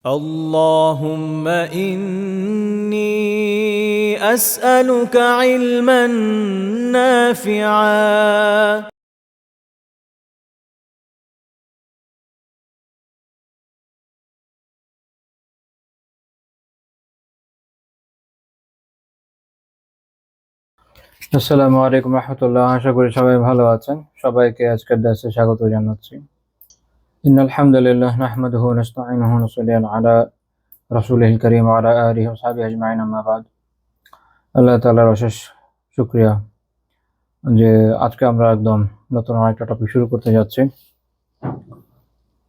اللهم إني أسألك علما نافعا আসসালামু আলাইকুম রহমতুল্লাহ। আশা করি সবাই ভালো আছেন। সবাইকে আজকের দাসে স্বাগত জানাচ্ছি। ইন্নাল হামদুলিল্লাহ নাহমাদুহু ওয়া নাস্তাঈনুহু ওয়া নুসাল্লি আলা রাসূলিল কারীম ওয়া আলা আলিহি ওয়া সাহবিহি আজমাইন, আম্মা বাদ। আল্লাহ তাআলার অশেষ শুকরিয়া যে আজকে আমরা একদম নতুন আরেকটা টপিক শুরু করতে যাচ্ছি।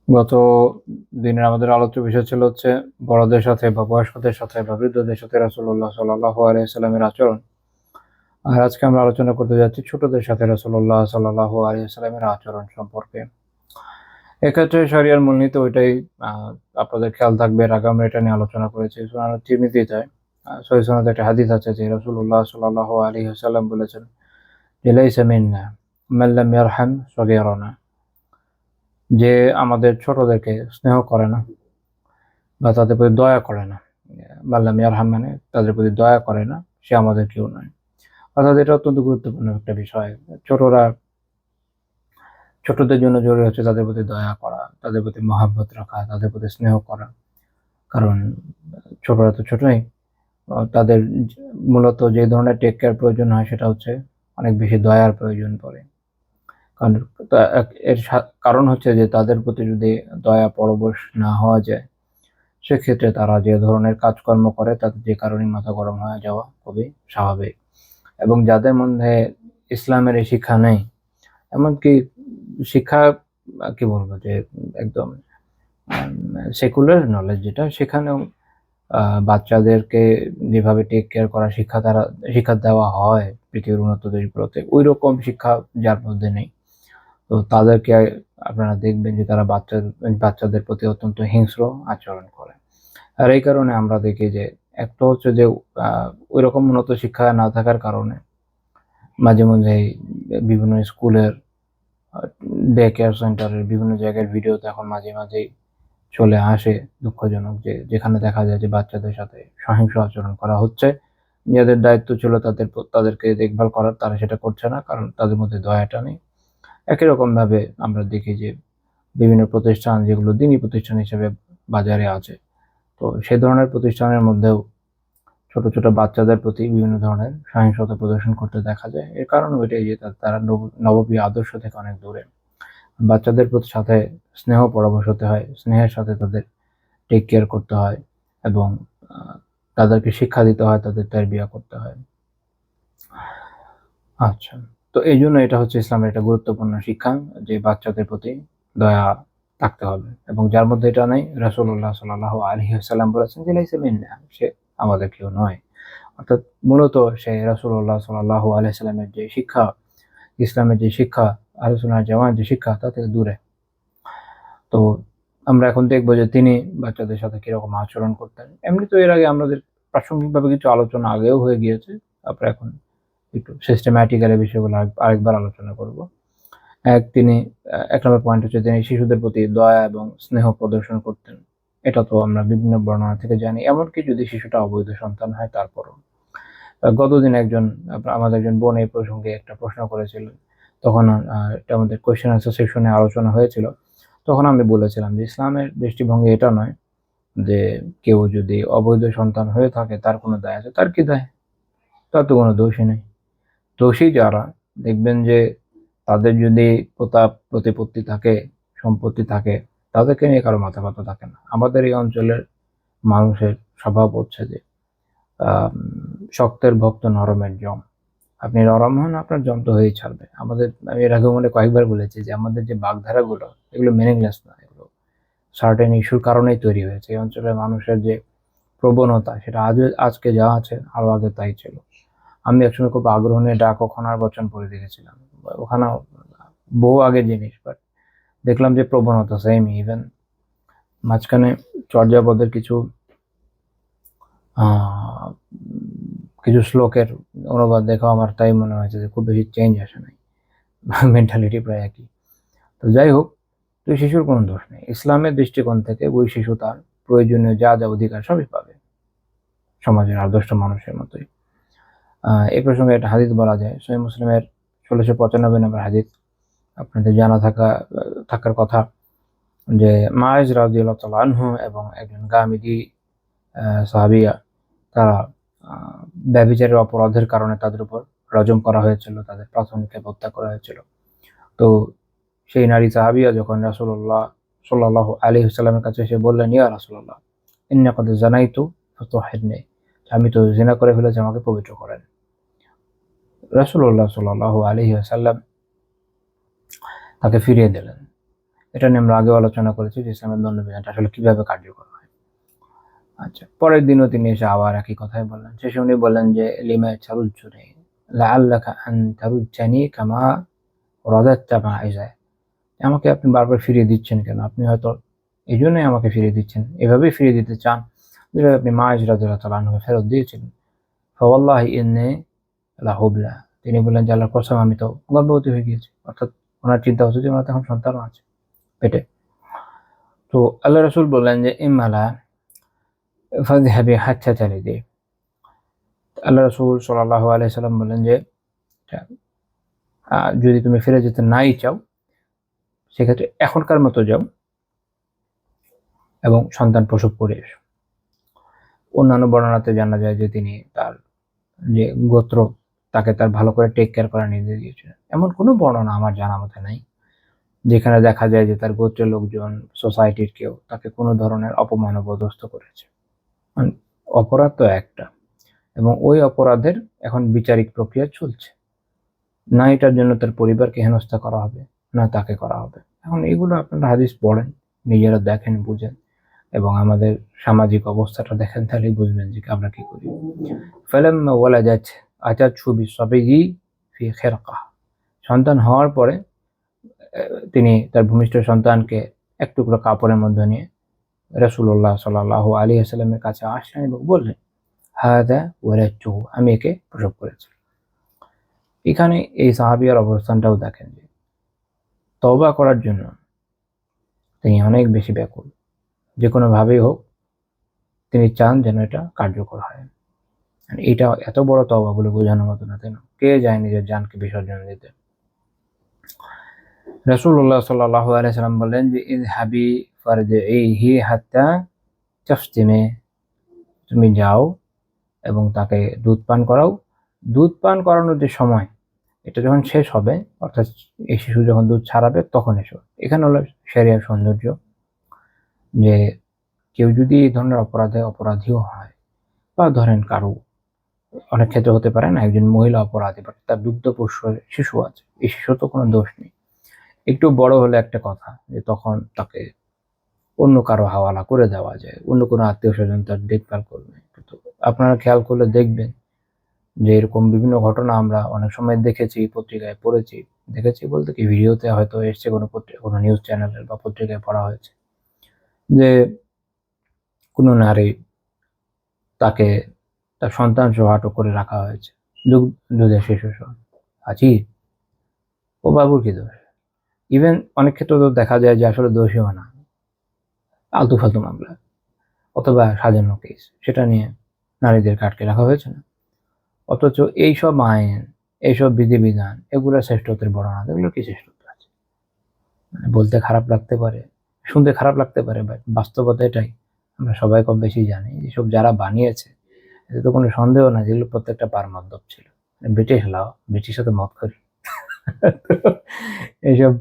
গত দিনের আমাদের আলোচ্য বিষয় ছিল হচ্ছে বড়দের সাথে বা বয়স্কদের সাথে বা বৃদ্ধদের সাথে রাসূলুল্লাহ সাল্লাল্লাহু আলাইহি ওয়াসাল্লামের আচরণ। আর আজকে আমরা আলোচনা করতে যাচ্ছি ছোটদের সাথে রাসূলুল্লাহ সাল্লাল্লাহু আলাইহি ওয়াসাল্লামের আচরণ সম্পর্কে। এক্ষেত্রে শরিয়ার মূলনীতি ওইটাই আপনাদের খেয়াল থাকবে। এর আগে আমরা এটা নিয়ে আলোচনা করেছি। সুনান তিরমিজিতে সহিহ সনদে একটা হাদিস আছে যে রাসূলুল্লাহ সাল্লাল্লাহু আলাইহি ওয়াসাল্লাম বলেছেন যে লাইসা মিন্না মান লাম ইয়ারহাম সগীরানা, যে আমাদের ছোটদেরকে স্নেহ করে না বা তাদের প্রতি দয়া করে না। মান লাম ইয়ারহাম মানে তাদের প্রতি দয়া করে না, সে আমাদের কেউ নয়। অর্থাৎ এটা অত্যন্ত গুরুত্বপূর্ণ একটা বিষয়। ছোটদের জন্য জরুরি হচ্ছে তাদের প্রতি দয়া করা, তাদের প্রতি মহাব্বত রাখা, তাদের প্রতি স্নেহ করা। কারণ ছোটরা তো ছোটই, তাদের মূলত যে ধরনের টেক কেয়ার প্রয়োজন হয় সেটা হচ্ছে অনেক বেশি দয়ার প্রয়োজন পড়ে। কারণ কারণ হচ্ছে যে তাদের প্রতি যদি দয়া পরবশ না হওয়া যায়, সেক্ষেত্রে তারা যে ধরনের কাজকর্ম করে তাতে যে কারণে মাথা গরম হয়ে যাওয়া খুবই স্বাভাবিক। এবং যাদের মধ্যে ইসলামের এই শিক্ষা নেই, এমনকি শিক্ষা কি বলবো যে একদম সেকুলার নলেজ যেটা, সেখানেও বাচ্চাদেরকে যেভাবে টেক কেয়ার করার শিক্ষা দেওয়া হয় পৃথিবীর উন্নত দেশগুলোতে, ওই রকম শিক্ষা যার মধ্যে নেই, তো তাদেরকে আপনারা দেখবেন যে তারা বাচ্চাদের প্রতি অত্যন্ত হিংস্র আচরণ করে। আর এই কারণে আমরা দেখি যে একটা হচ্ছে যে ওই রকম উন্নত শিক্ষা না থাকার কারণে মাঝে মধ্যেই বিভিন্ন স্কুলের ডে কেয়ার সেন্টারের বিভিন্ন জায়গার ভিডিওতে এখন মাঝে মাঝেই চলে আসে দুঃখজনক, যে যেখানে দেখা যায় যে বাচ্চাদের সাথে সহিংস আচরণ করা হচ্ছে। যাদের দায়িত্ব ছিল তাদেরকে দেখভাল করার, তারা সেটা করছে না, কারণ তাদের মধ্যে দয়াটা নেই। একই রকম ভাবে আমরা দেখি যে বিভিন্ন প্রতিষ্ঠান যেগুলো দিনী প্রতিষ্ঠান হিসেবে বাজারে আছে, তো সে ধরনের প্রতিষ্ঠানের মধ্যেও ছোট ছোট বাচ্চাদের প্রতি বিভিন্ন ধরনের সহিংসতা প্রদর্শন করতে দেখা যায়। এর কারণ ওইটাই যে তারা নববী আদর্শ থেকে অনেক দূরে। বাচ্চাদের প্রতি সাথে স্নেহ পরবশ হতে হয়, স্নেহের সাথে তাদের টেক কেয়ার করতে হয় এবং তাদেরকে শিক্ষা দিতে হয়, তাদের তারবিয়া করতে হয়। আচ্ছা, তো এই জন্য এটা হচ্ছে ইসলামের একটা গুরুত্বপূর্ণ শিক্ষা যে বাচ্চাদের প্রতি দয়া থাকতে হবে, এবং যার মধ্যে এটা নেই, রাসূলুল্লাহ সাল্লাল্লাহু আলাইহি ওয়াসাল্লাম বলেছেন যে লাইসা মিন্না, সে আমাদের কেউ নয়। অর্থাৎ মূলত সে রাসূলুল্লাহ সাল্লাল্লাহু আলাইহি ওয়াসাল্লামের যে শিক্ষা, ইসলামের যে শিক্ষা, আহলে সুন্নাহ জামায়াতের যে শিক্ষা, তা থেকে দূরে। তো আমরা এখন দেখবো যে তিনি বাচ্চাদের সাথে কিরকম আচরণ করতেন। এমনি তো এর আগে আমাদের প্রাসঙ্গিকভাবে কিছু আলোচনা আগেও হয়ে গিয়েছে। তারপরে এখন একটু সিস্টেম্যাটিক্যালি বিষয়গুলো আরেকবার আলোচনা করব। তিনি ১ নম্বর পয়েন্ট হচ্ছে তিনি শিশুদের প্রতি দয়া এবং স্নেহ প্রদর্শন করতেন। এটা তো আমরা বিভিন্ন বর্ণনা থেকে জানি। এমনকি যদি শিশুটা অবৈধ সন্তান হয় তারপরও। গতদিন আমাদের একজন বোন এই প্রসঙ্গে একটা প্রশ্ন করেছিলেন। তখন এটা আমাদের কোয়েশ্চেন আনসার সেকশনে আলোচনা হয়েছিল। তখন আমি বলেছিলাম যে ইসলামের দৃষ্টিভঙ্গি এটা নয় যে কেউ যদি অবৈধ সন্তান হয়ে থাকে তার কোনো দায় আছে। তার কি দায়? তার তো কোনো দোষই নেই। দোষী যারা, দেখবেন যে তাদের যদি প্রতাপ প্রতিপত্তি থাকে, সম্পত্তি থাকে, তাদেরকে নিয়ে কারো মাথা ব্যথা থাকে না। আমাদের এই অঞ্চলের মানুষের স্বভাব হচ্ছে যে শক্তের ভক্ত নরমের জম। আপনি নরম হন, আপনার জম তো হয়েই ছাড়বে। আমি এর আগেও কয়েকবার বলেছি যে আমাদের যে বাগধারাগুলো, এগুলো মিনিংলেস না। এগুলো সার্টেন ইস্যুর কারণেই তৈরি হয়েছে। এই অঞ্চলের মানুষের যে প্রবণতা, সেটা আজকে যা আছে আরো আগে তাই ছিল। আমি একসময় খুব আগ্রহ নিয়ে ডাক ও খনার বচন পড়ে দেখেছিলাম। ওখানে বহু আগের জিনিস, বাট দেখলাম যে প্রবণতা সেম। ইভেন মাঝখানে চর্যাপদের কিছু শ্লোকের অনুবাদ দেখাও আমার তাই মনে হয়েছে যে খুব বেশি চেঞ্জ আসে নাই, মেন্টালিটি প্রায় একই। তো যাই হোক, তো শিশুর কোনো দোষ নেই। ইসলামের দৃষ্টিকোণ থেকে ওই শিশু তার প্রয়োজনীয় যা যা অধিকার সবই পাবে, সমাজের আদর্শ মানুষের মতোই। এই প্রসঙ্গে একটা হাদিস বলা যায়, সহিহ মুসলিমের 1695 নম্বর হাদিস, আপনাদের জানা থাকার কথা, যে মাইজ রাদিয়াল্লাহু তাআলা আনহু এবং একজন গামিদী সাহাবিয়া, তারা ব্যভিচারের অপরাধের কারণে তাদের উপর রজম করা হয়েছিল, তাদের প্রাথমিক হত্যা করা হয়েছিল। তো সেই নারী সাহাবিয়া যখন রাসূলুল্লাহ সাল্লাল্লাহু আলাইহি ওয়াসাল্লামের কাছে এসে বললেন, ইয়া রাসূলুল্লাহ ইন্নী ক্বাদ যানাইতু ফাতুহিরনি, আমি তো জিনা করে ফেলেছি, আমাকে পবিত্র করেন। রাসূলুল্লাহ সাল্লাল্লাহু আলাইহি ওয়াসাল্লাম তাকে ফিরিয়ে দিলেন। এটা নিয়ে আমরা আগেও আলোচনা করেছি যে ইসলামের দণ্ডবিধানটা আসলে কিভাবে কার্যকর হয়। আচ্ছা, পরের দিনও তিনি এসে আবার একই কথাই বললেন। শেষে উনি বললেন যে লিমা তারুজ্জুনি লাআল্লাকা আন তারুজ্জানি কামা রাদাত্তা মাইজা, আমাকে আপনি বারবার ফিরিয়ে দিচ্ছেন কেন? আপনি হয়তো এই জন্যই আমাকে ফিরিয়ে দিচ্ছেন, এভাবেই ফিরিয়ে দিতে চান যেভাবে আপনি মাইজ রাদিয়াল্লাহু তাআলা আনহুকে ফেরত দিয়েছিলেন। ফাওয়াল্লাহি ইন্নী লাহুবলা, তিনি বললেন যে আল্লাহর কসম, আমি তো গর্ভবতী হয়ে গিয়েছি। অর্থাৎ ওনার চিন্তা হচ্ছে যে ওনার তখন সন্তানও আছে পেটে। তো আল্লাহ রাসূল বললেন যে ইম্মালা ফাযহাবি হাত্তা তালিদি, আল্লাহ রাসূল সাল্লাল্লাহু আলাইহি সাল্লাম বললেন যে যদি তুমি ফিরে যেতে নাই চাও, সেক্ষেত্রে এখনকার মতো যাও এবং সন্তান প্রসব করে এসো। অন্যান্য বর্ণনাতে জানা যায় যে তিনি তার যে গোত্র, তাকে তার ভালো করে টেক কেয়ার করার নির্দেশ দিয়েছিলেন। এমন কোনো বর্ণনা আমার জানা মতে নাই যেখানে দেখা যায় যে তার গোত্রের লোকজন, সোসাইটির কেউ তাকে কোনো ধরনের অপমান ও বরদাস্ত করেছে। অপরাধ তো একটা, এবং ওই অপরাধের এখন বিচারিক প্রক্রিয়া চলছে। না এটার জন্য তার পরিবারকে হেনস্থা করা হবে, না তাকে করা হবে। এখন এগুলো আপনারা হাদিস পড়েন, নিজেরা দেখেন, বুঝেন, এবং আমাদের সামাজিক অবস্থাটা দেখেন, তাহলেই বুঝবেন যে আমরা কি করি। ফালাম্মা ওয়ালাদাত আতাতহু বিসাবিয়্যি ফি খিরকা, সন্তান হওয়ার পরে তিনি তার ভূমিষ্ঠ সন্তানকে এক টুকরো কাপড়ের মধ্যে নিয়ে রাসূলুল্লাহ সাল্লাল্লাহু আলাইহি ওয়াসাল্লামের কাছে আসলেন এবং বললেন, হাযা ওয়ালাদতুহু, আমি একে প্রসব করেছি। এখানে এই সাহাবিয়ার অবস্থানটাও দেখেন যে তওবা করার জন্য তিনি অনেক বেশি ব্যাকুল, যে কোনোভাবেই হোক তিনি চান যেন এটা কার্যকর হয়। এটা এত বড় তওবা বলে বোঝানোর মতো না, তাই না? কে যায় নিজের জানকে বিসর্জন দিতে? রাসূলুল্লাহ সাল্লাল্লাহু আলাইহি সাল্লাম বললেন যে ইযহাবি ফারজিহি হাত্তা তাফতিমে, তুমি যাও এবং তাকে দুধ পান করাও। দুধ পান করানোর যে সময়, এটা যখন শেষ হবে, অর্থাৎ এই শিশু যখন দুধ ছাড়াবে তখন এসো। এখানে হলো শরিয়ার সৌন্দর্য, যে কেউ যদি এই ধরনের অপরাধীও হয়, বা ধরেন কারো, অনেক ক্ষেত্রে হতে পারে না, একজন মহিলা অপরাধী বাট তার দুগ্ধপোষ্য শিশু আছে, এই শিশু তো কোনো দোষ নেই। একটু বড় হলে একটা কথা, যে তখন তাকে অন্য কারো হাওয়ালা করে দেওয়া যায়, অন্য কোনো আত্মীয় স্বজন তার দেখভাল করবে। কিন্তু আপনারা খেয়াল করলে দেখবেন যে এরকম বিভিন্ন ঘটনা আমরা অনেক সময় দেখেছি, পত্রিকায় পড়েছি, দেখেছি বলতে কি ভিডিওতে হয়তো এসছে, কোনো নিউজ চ্যানেলের বা পত্রিকায় পড়া হয়েছে, যে কোনো নারী, তাকে তার সন্তান সহ আটক করে রাখা হয়েছে, দুধের শিশু সহ। আছি ও বাবুর কি দোষ? ইভেন অনেক ক্ষেত্রে তো দেখা যায় যে আসলে দোষীও না, আলতু ফালতু মামলা অথবা সাজানো কেস, সেটা নিয়ে নারীদেরকে আটকে রাখা হয়েছে না। অথচ এইসব আইন, এইসব বিধিবিধান, এগুলো শ্রেষ্ঠত্বের বড় না, এগুলোর কি শ্রেষ্ঠত্ব আছে? মানে বলতে খারাপ লাগতে পারে, শুনতে খারাপ লাগতে পারে, বাট বাস্তবতা এটাই। আমরা সবাই কম বেশি জানি যেসব যারা বানিয়েছে, এতে তো কোনো সন্দেহ না যেগুলো প্রত্যেকটা পারমাধ্যম ছিল। ব্রিটিশ লাও, ব্রিটিশ সাথে মত করি এইসব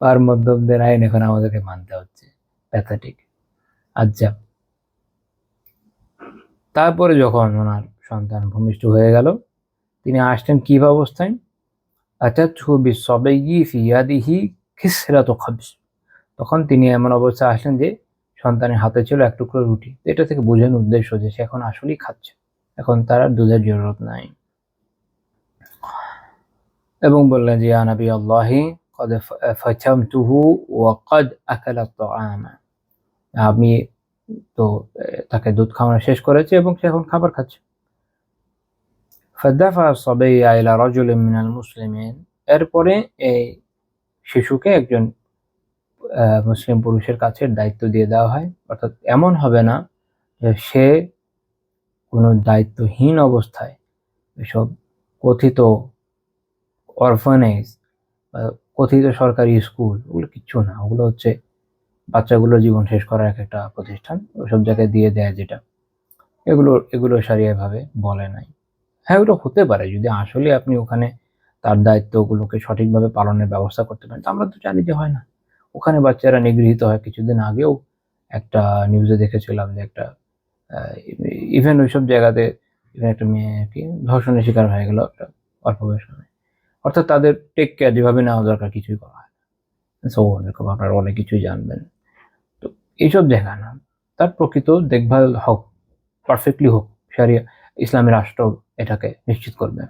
পারমাধ্যমদের আইন এখন আমাদেরকে মানতে হচ্ছে, প্যাথেটিক। আচ্ছা, তারপরে যখন ওনার সন্তান ভূমিষ্ঠ হয়ে গেল, তিনি আসলেন কি অবস্থায়? আতাতহু বিসাবিয়্যি ফি ইয়াদিহি খিসরাতু খাবজ, তখন তিনি এমন অবস্থায় আসলেন যে সন্তানের হাতে ছিল এক টুকরো রুটি। এটা থেকে বোঝানোর উদ্দেশ্য যে সে এখন আসলেই খাচ্ছে, এখন তার আর দুধের জরুরত নাই। এবং বললেন যে ইয়া নবী আল্লাহি ক্বাদ ফাতামতুহু ওয়া ক্বাদ আকালা আত-তাআমা, আমি তো তাকে দুধ খাওয়ানো শেষ করেছি এবং সে এখন খাবার খাচ্ছে। ফাদাফা সাবিয়্যা ইলা রাজুলিন মিনাল মুসলিমিন, এরপরে এই শিশুকে একজন মুসলিম পুরুষের কাছে দায়িত্ব দিয়ে দেওয়া হয়, অর্থাৎ এমন হবে না যে সে কোনো দায়িত্বহীন অবস্থায় এসব কথিত অরফানেজ বা কথিত সরকারি স্কুল, ওগুলো কিচ্ছু না, ওগুলো হচ্ছে বাচ্চাগুলোর জীবন শেষ করার একটা প্রতিষ্ঠান, ওসব জায়গায় দিয়ে দেয় যেটা, এগুলো সারিয়া ভাবে বলে নাই। হ্যাঁ, ওটা হতে পারে যদি আসলে আপনি ওখানে তার দায়িত্বগুলোকে সঠিকভাবে পালনের ব্যবস্থা করতে পারেন। তো আমরা তো জানি যে হয় না, ওখানে বাচ্চারা নিগৃহীত হয়। কিছুদিন আগেও একটা নিউজে দেখেছিলাম যে একটা ইভেন ওইসব জায়গাতে একটা মেয়ে কি ধর্ষণের শিকার হয়ে গেল একটা অল্প বয়স মেয়ে। অর্থাৎ তাদের টেক কেয়ার যেভাবে নেওয়া দরকার কিছুই করা হয় না। সো এরকম আপনারা অনেক কিছুই জানবেন। তো এইসব জায়গা না, তার প্রকৃত দেখভাল হোক, পারফেক্টলি হোক, শারিয়া ইসলামী রাষ্ট্র এটাকে নিশ্চিত করবে।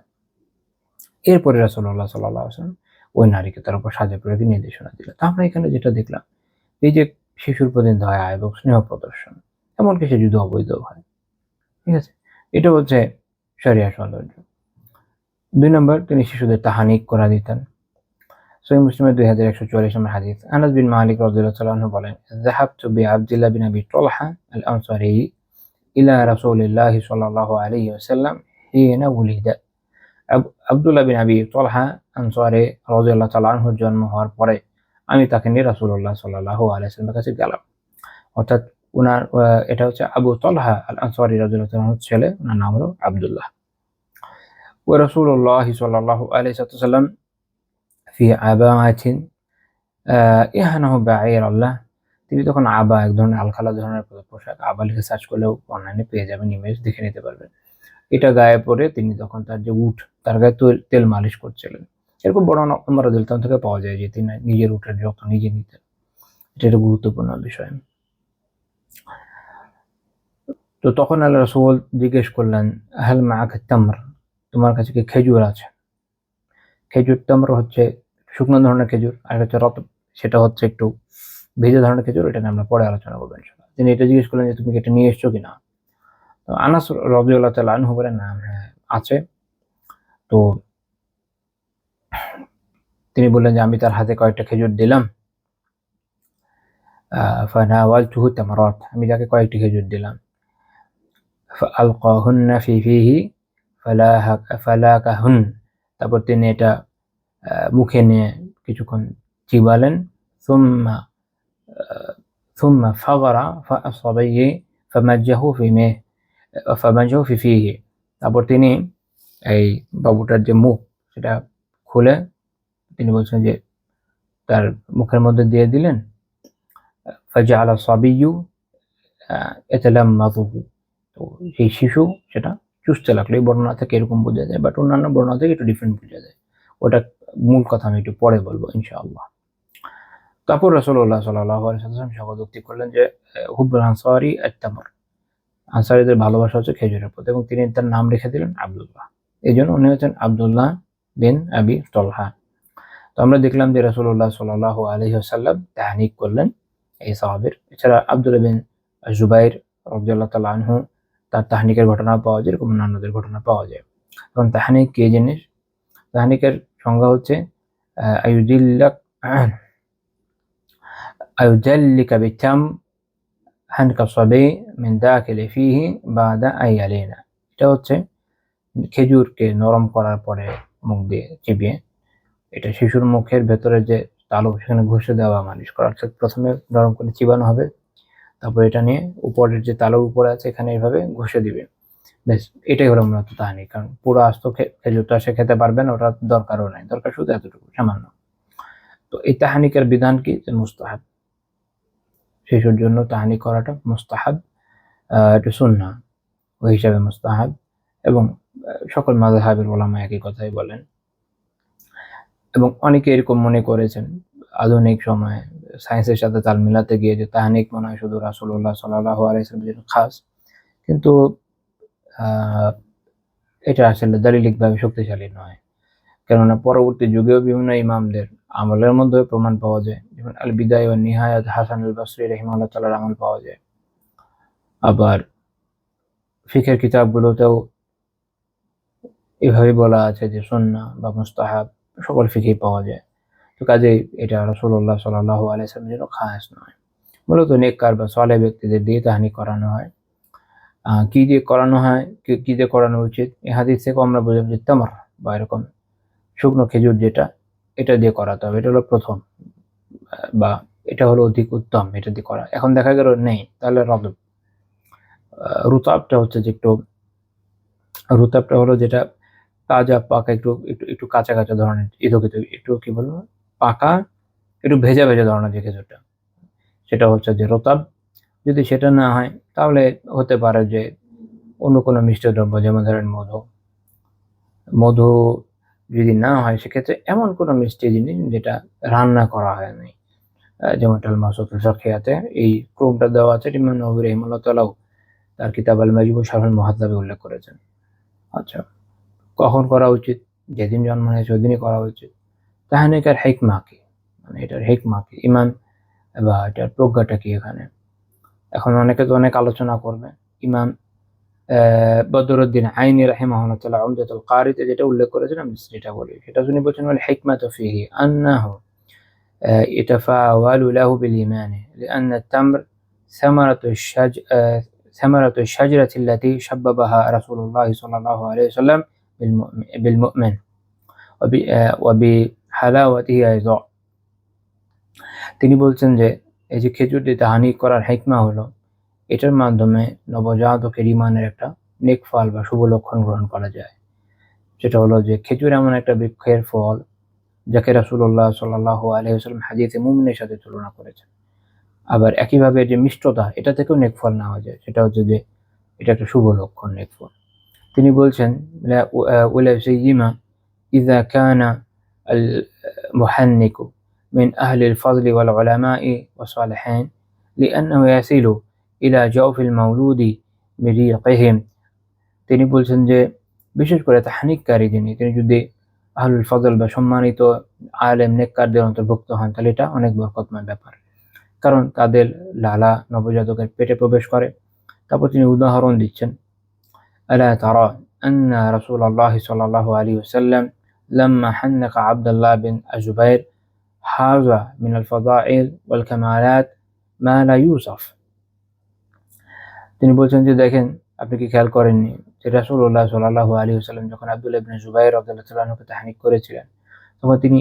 এরপরে রাসূলুল্লাহ সাল্লাল্লাহু আলাইহি ওয়াসাল্লাম ওই নারীকে তার উপর সাজা প্রয়োগের নির্দেশনা দিলেন। তো আমরা এখানে যেটা দেখলাম, এই যে শিশুর প্রতি দয়া এবং স্নেহ প্রদর্শন, এমনকি সে যদি অবৈধ হয়, ঠিক আছে, এটা হচ্ছে শরিয়া সৌন্দর্য। 2 নম্বর, তিনি শিশুদের তাহানিক করা দিতেন। সহিহ মুসলিমের 2144 নম্বর হাদিস, আনাস বিন মালিক রাদিয়াল্লাহু তাআলা আনহু বলেন, যাহাবতু বিআবদিল্লাহ বিন আবি তালহা আল আনসারী ইলা রাসূলিল্লাহি সাল্লাল্লাহু আলাইহি ওয়াসাল্লাম হিনা উলিদা। আব্দুল্লাহ বিন আবি তালহা আনসারী রাদিয়াল্লাহু তাআলা আনহুর জন্ম হওয়ার পরে আমি তাকে নিয়ে রাসূলুল্লাহ সাল্লাল্লাহু আলাইহি ওয়াসাল্লামের কাছে গেলাম। অর্থাৎ উনার এটা হচ্ছে আবু তালহা আল আনসারী রাদিয়াল্লাহু তাআলা আনহুর ছেলে, উনার নাম হলো আব্দুল্লাহ। ওয়া রাসূলুল্লাহ সাল্লাল্লাহু আলাইহি ওয়াসাল্লাম ফি আবাআতিন ইহানাহু বাঈরাল্লাহ। তিনি তখন আবা, এক ধরনের আলখালা ধরনের পোশাক, আবা লিখে সার্চ করলেও অনলাইনে পেয়ে যাবেন, ইমেজ দেখে নিতে পারবেন। এটা গায়ে পরে তিনি তখন তার যে উট, তার গায়ে তেল মালিশ করছিলেন। এরকম বর্ণনা ওমর রাদিয়াল্লাহু আনহু থেকে পাওয়া যায় যে তিনি নিজের উটের যত্ন নিজে নিতেন। এটা একটা গুরুত্বপূর্ণ বিষয়। তো তখন আল্লাহ রাসূল জিজ্ঞেস করলেন, হাল মাআকা তামর, তোমার কাছে কি খেজুর আছে? খেজুর, তামর হচ্ছে শুকনো ধরনের খেজুর, আর হচ্ছে রতব, সেটা হচ্ছে একটু ভেজা ধরনের খেজুর। এটা নিয়ে আমরা পরে আলোচনা করবো ইনশাআল্লাহ। তিনি এটা জিজ্ঞেস করলেন যে তুমি কি এটা নিয়ে এসছো কিনা। তো আনাস রাদিয়াল্লাহু তাআলা আনহু বলেন, না, হ্যাঁ আছে। তো তিনি বললেন যে আমি তার হাতে কয়েকটা খেজুর দিলাম। ফানাওয়ালতুহু তামারাত, আমি তাকে কয়েকটি খেজুর দিলাম। ফাআলকাহুন্না ফি ফিহি ফালাকাহুন, তারপর তিনি এটা মুখে নিয়ে কিছুক্ষণ চিবালেন। সুম্মা সুম্মা ফাগারা ফাআসাবিহি ফামাজ্জাহু ফি ফিহি, তারপর তিনি এই বাবুটার যে মুখ সেটা খুলে তিনি বলছেন যে তার মুখের মধ্যে দিয়ে দিলেন। ফাজাআলা সাবিয়্যু ইয়াতালাম্মাযুহু, তো সেই শিশু সেটা চুষতে লাগলো। এই বর্ণনা থেকে এরকম বোঝা যায়, বাট অন্যান্য বর্ণনা থেকে একটু ডিফারেন্ট বোঝা যায়। ওটা মূল কথা আমি একটু পরে বলবো ইনশাআল্লাহ। তারপর রাসূলুল্লাহ সাল্লাল্লাহু আলাইহি ওয়াসাল্লাম শপথোক্তি করলেন যে হুব্বুল আনসারি আত-তামর, আনসারীদের ভালোবাসা হচ্ছে খেজুরের প্রতি, এবং তিনি তার নাম রেখে দিলেন আব্দুল্লাহ। এই জন্য উনি হচ্ছেন আব্দুল্লাহ বিন আবি তালহা। তো আমরা দেখলাম যে রাসূলুল্লাহ সাল্লাল্লাহু আলাইহি ওয়াসাল্লাম তাহনিক করলেন এই সাহাবীর। এছাড়া আব্দুল্লাহ বিন জুবাইর রাদিয়াল্লাহু তাআলা আনহু, তার তাহনিকের ঘটনা পাওয়া যায়, এরকম অন্যান্যদের ঘটনা পাওয়া যায়। এবং তাহনিক কি জিনিস? তাহনিকের সংজ্ঞা হচ্ছে আয়ুজাল্লিকা বিতাম হানকা সাবি মিন দাখিলি ফিহি বাদা আইয়ালিনা। এটা হচ্ছে খেজুরকে নরম করার পরে মুখ দিয়ে চিবিয়ে এটা শিশুর মুখের ভেতরে যে তালু সেখানে ঘষে দেওয়া, মালিশ করা। অর্থাৎ প্রথমে নরম করে চিবানো হবে, তারপর এটা নিয়ে উপরের যে তালুর উপরে আছে এখানে এইভাবে ঘষে দিবে। বেশ, এটাই হলো মূলত তাহানি। কারণ পুরো আস্ত খেজুরটা সে খেতে পারবে না, ওটা দরকারও নাই, দরকার শুধু এতটুকু সামান্য। তো এই তাহানিকের বিধান কি? যে মুস্তাহাব, শিশুর জন্য তাহানি করাটা মুস্তাহাব, এটা সুন্নাহ ওই হিসাবে মুস্তাহাব। এবং সকল মাযহাবের উলামা একই কথাই বলেন। এবং অনেকে এরকম মনে করেছেন আধুনিক সময়ে সায়েন্সের সাথে তাল মিলাতে গিয়ে যে তাহনিক মনে হয় শুধু রাসূলুল্লাহ সাল্লাল্লাহু আলাইহি ওয়াসাল্লামের জন্য খাস, কিন্তু এটা আসলে দালিলিকভাবে শক্তিশালী নয়। কেননা পরবর্তী যুগেও বিভিন্ন ইমামদের আমলের মধ্যে প্রমাণ পাওয়া যায়। যেমন আল বিদায়া ওয়ান নিহায়াত হাসান আল বসরি রাহিমাহুল্লাহ তাআলার আমল পাওয়া যায়। আবার ফিকহের কিতাবগুলোতেও এভাবে বলা আছে যে সুন্নাহ বা মুস্তাহাব সকল ফিকহেই পাওয়া যায়। তো তো কাজেই এটা রাসূলুল্লাহ সাল্লাল্লাহু আলাইহি ওয়াসাল্লামের জন্য খাস নয়। মূলত নেককার বা সালেহ ব্যক্তিদের দিয়ে তাহনি করানো হয়। কি দিয়ে করানো হয়, কি দিয়ে করানো উচিত? এই হাদিস থেকে আমরা বুঝলাম যে তামার বা এরকম শুকনো খেজুর যেটা, এটা দিয়ে করাতে হবে। এটা হলো প্রথম বা এটা হলো অধিক উত্তম, এটা দিয়ে করা। এখন দেখা গেল নেই, তাহলে রতব। রুতাবটা হচ্ছে যে রুতাবটা হলো যেটা তাজা পাকা একটু একটু একটু কাঁচা কাঁচা ধরনের, একটু কি বলবো, পাকা একটু ভেজা ভেজা ধরনের যে খেজুরটা, সেটা হচ্ছে যে রতাব। যদি সেটা না হয় তাহলে হতে পারে যে অন্য কোনো মিষ্টি দ্রব্য, যেমন ধরেন মধু। মধু যদি না হয় সেক্ষেত্রে এমন কোনো মিষ্টি জিনিস যেটা রান্না করা হয়নি, যেমন মাসুতুল ফাকিহাতে এই ক্রমটা দেওয়া আছে। ইমাম নববী রাহিমাহুল্লাহ তাআলাও তার কিতাব আল মাজমু শারহুল মুহাদ্দাবে উল্লেখ করেছেন। আচ্ছা, কখন করা উচিত? যেদিন জন্ম নিয়েছে ওই দিনই করা উচিত। তাহনিকার হিকমা কি, মানে এটার হিকমা কি, ইমান বা এটার প্রজ্ঞাটা কি এখানে? এখন অনেকে তো অনেক আলোচনা করবে। ইমাম বদরুদ্দিন আইনি রাহিমাহুল্লাহ তাআলা উমদাতুল কারিতে যেটা উল্লেখ করেছেন, আমি সেটা বলি। সেটা শুনে বলছেন ওয়াল হিকমাতু ফিহি আন্নাহু يتفاعل له بالإيمان لأن التمر ثمرة الشجرة التي شببها رسول الله صلى الله عليه وسلم بالمؤمن وبحلاوته أيضا। তিনি বলছেন যে এই যে খেজুর দিয়ে তাহানি করার হিকমা হলো, এটার মাধ্যমে নবজাতকের ইমানের একটা নেক ফল বা শুভ লক্ষণ গ্রহণ করা যায়। যেটা হলো যে খেজুর এমন একটা বৃক্ষের ফল যাকে রাসূলুল্লাহ সাল্লাল্লাহু আলাইহি ওয়াসাল্লাম হাদিসে মুমিনের সাথে তুলনা করেছেন। আবার একইভাবে যে মিষ্টতা, এটা থেকেও নেক ফল নেওয়া যায়। সেটা হচ্ছে যে এটা একটা শুভ লক্ষণ, নেক ফল। তিনি বলছেন ওয়ালা সাইয়্যিমা ইযা কানা আল মুহান্নিকু মিন আহলি আল ফাযলি ওয়াল উলামা'i ওয়াস সালিহিন লিআন্নাহু ইয়াসিলু ইলা জাওফিল মাওলুদি বিরিকিহিম। তিনি বলছেন যে বিশেষ করে তাহনিককারী তিনি যদি আহলুল ফজল বা সম্মানিত আলেম নেককারদের অন্তর্ভুক্ত হন, তাহলে এটা অনেক বরকতময় ব্যাপার। কারণ তাদের লালা নবজাতকের পেটে প্রবেশ করে। তারপর তিনি উদাহরণ দিচ্ছেন, আলা তারা আন্না রাসূলুল্লাহ সাল্লাল্লাহু আলাইহি ওয়াসাল্লাম লাম্মা হান্নাকা আব্দুল্লাহ বিন আজুবাইর হাযা মিন আল ফাদাইল ওয়াল কামালাত মা লা ইউসাফ। তিনি বলছেন যে দেখেন, আপনি কি খেয়াল করেননি যে রাসূলুল্লাহ সাল্লাল্লাহু আলাইহি ওয়াসাল্লাম যখন আব্দুল্লাহ ইবনে জুবাইর রাদিয়াল্লাহু তাআলা আনহুকে তাহনিক করেছিলেন, তখন তিনি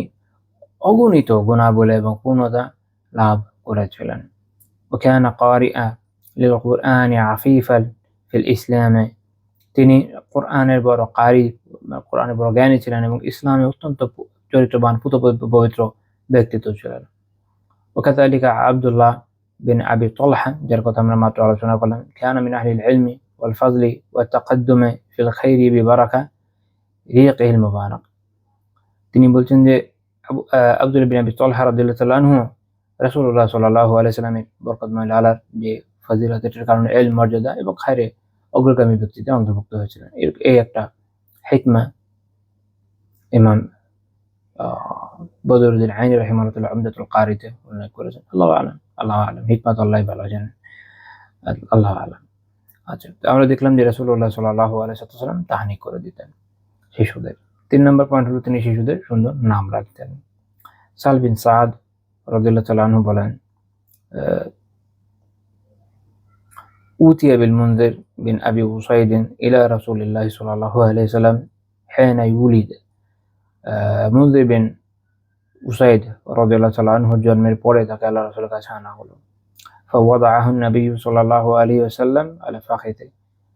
অগণিত গুণাবলী এবং পূর্ণতা লাভ করেছিলেন। وكان قارئا للقرآن عفيفا في الإسلام। তিনি কোরআনের বড় কারি, কোরআনের বড় জ্ঞানী ছিলেন এবং ইসলামে অত্যন্ত চরিত্রবান পবিত্র ব্যক্তিত্ব ছিলেন। وكذلك عبد الله بن أبي طلحة যার কথা আমরা মাত্র আলোচনা করলাম, كان من أهل العلم والفضل والتقدم في الخير ببركة ريقه المبارك। তিনি বলছেন যে আব্দুল্লাহ বিন আবি তালহা রাদিয়াল্লাহু তাআলা আনহু রাসূলুল্লাহ সাল্লাল্লাহু আলাইহি ওয়াসাল্লামের বরকতময় লালার যে ফজিলত, এটার কারণে ইলম, মর্যাদা এবং খায়রে অগ্রগামী ব্যক্তিতে অন্তর্ভুক্ত হয়েছিলেন। এই একটা হিকমা ইমাম বদরুদ্দিন আইনি রাহিমাহুল্লাহ তাআলা উমদাতুল কারিতে উল্লেখ করেছেন। আল্লাহু আ'লাম, হিকমত আল্লাহই ভালো জানেন, আল্লাহু আ'লাম। আচ্ছা, আমরা দেখলাম যে রাসূলুল্লাহ সাল্লাল্লাহু আলাইহি ওয়াসাল্লাম তাহনিক করে দিতেন শিশুদের। 3 নম্বর পয়েন্ট হলো তিনি শিশুদের সুন্দর নাম রাখতেন। সাল বিন সাদ রাদিয়াল্লাহু তাআলা আনহু বলেন, উতিয়া বিল মুনযির বিন আবি উসাইদ ইলা রাসূলিল্লাহ সাল্লাল্লাহু আলাইহি ওয়াসাল্লাম হিনা ইউলিদ। মুনযির বিন উসাইদ রাদিয়াল্লাহু তাআলা আনহুর জন্মের পরে তাকে আল্লাহর রাসূলের কাছে আনা হলো। ফাওয়াদাআহু নবী সাল্লাল্লাহু আলাইহি ওয়াসাল্লাম আলা ফাখিদি।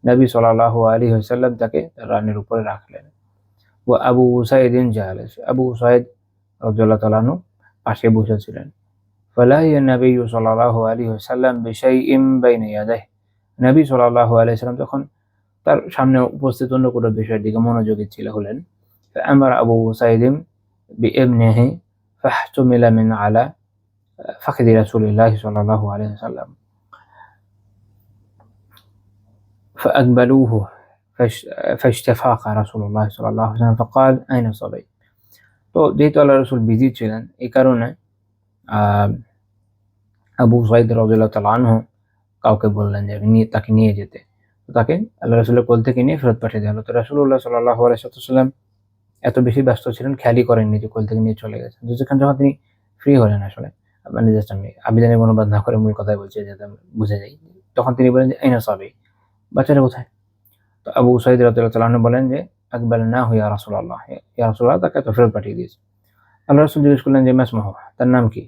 নবী সাল্লাল্লাহু আলাইহি ওয়াসাল্লাম তাকে তার রানের উপরে রাখলেন। ওয়া আবু উসাইদিন জালিস। আবু উসাইদ রাদিয়াল্লাহু তাআলা আনহু পাশে বসেছিলেন। ফালাহিয়া নবী সাল্লাল্লাহু আলাইহি ওয়াসাল্লাম বিশাইইন বাইনা ইয়াদাইহি। নবী সাল্লাল্লাহু আলাইহি ওয়াসাল্লাম তখন তার সামনে উপস্থিত অন্য কোনো বিষয়ের দিকে মনোযোগী হলেন। فأمر أبو سعيد بابنه فاحتمل من على فخذ رسول الله صلى الله عليه وسلم فأقبلوه فاشتفاق رسول الله صلى الله عليه وسلم فقال أين الصبي। তো যেহেতু আল্লাহ রাসূল বিজি ছিলেন, এই কারণে আবু সাঈদ রাদিয়াল্লাহু তাআলা আনহু কাউকে বললেন যে তাকে নিয়ে যেতে। তো তাকে আল্লাহ রাসূলের কোল থেকে নিয়ে ফেরত পাঠিয়ে দেওয়া হলো। তো রাসূলুল্লাহ সাল্লাল্লাহু আলাইহি ওয়াসাল্লাম এত বেশি ব্যস্ত ছিলেন খেয়ালই করেননি যে কোল থেকে নিয়ে চলে গেছেন। যখন তিনি ফ্রি হলেন আসলে, মানে জাস্ট আমি আবিধানিক অনুবাদ না করে মূল কথাই বলছি যাতে আমরা বুঝে যাই। তখন তিনি বলেন যে আইনা সাবি, বাচ্চাটা কোথায়? তো আবু সাঈদ রাদিয়াল্লাহু তাআলা আনহু বলেন যে আকবালনাহু ইয়া রাসূলুল্লাহ, ইয়া রাসূলুল্লাহ, তাকে তো ফেরত পাঠিয়ে দিয়েছে। আল্লাহ রাসূল জিজ্ঞেস করলেন যে মাসমুহু, তার নাম কি?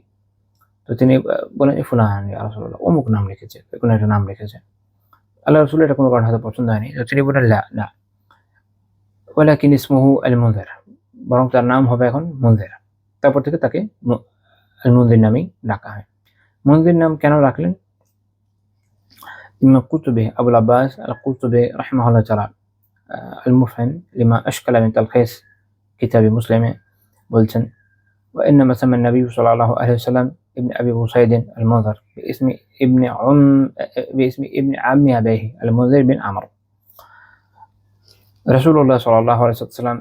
তো তিনি বলেন ফুলান ইয়া রাসূলুল্লাহ, অমুক নাম লিখেছে, কোনো একটা নাম লিখেছে। আল্লাহ রাসূল এটা কোনো কারণে হয়তো পছন্দ হয়নি। তো তিনি বলেন লা লা ওয়ালাকিন ইসমুহু আল মুনযির, বরং তার নাম হবে এখন মুনযির। তারপর থেকে তাকে আল মুনযির নামেই ডাকা হয়। মুনযির নাম কেন রাখলেন? ইমাম কুতুবী আবুল আব্বাস আল কুতুবী রাহিমাহুল্লাহ তাআলা আল মুফহিম লিমা আশকালা মিন তালখিস কিতাবি মুসলিমে বলছেন وإنما سمى النبي صلى الله عليه وسلم ابن أبي بوصيد المنذر باسم ابن عم أبيه المنذر بن عمرو। রাসূলুল্লাহ সাল্লাল্লাহু আলাইহি ওয়াসাল্লাম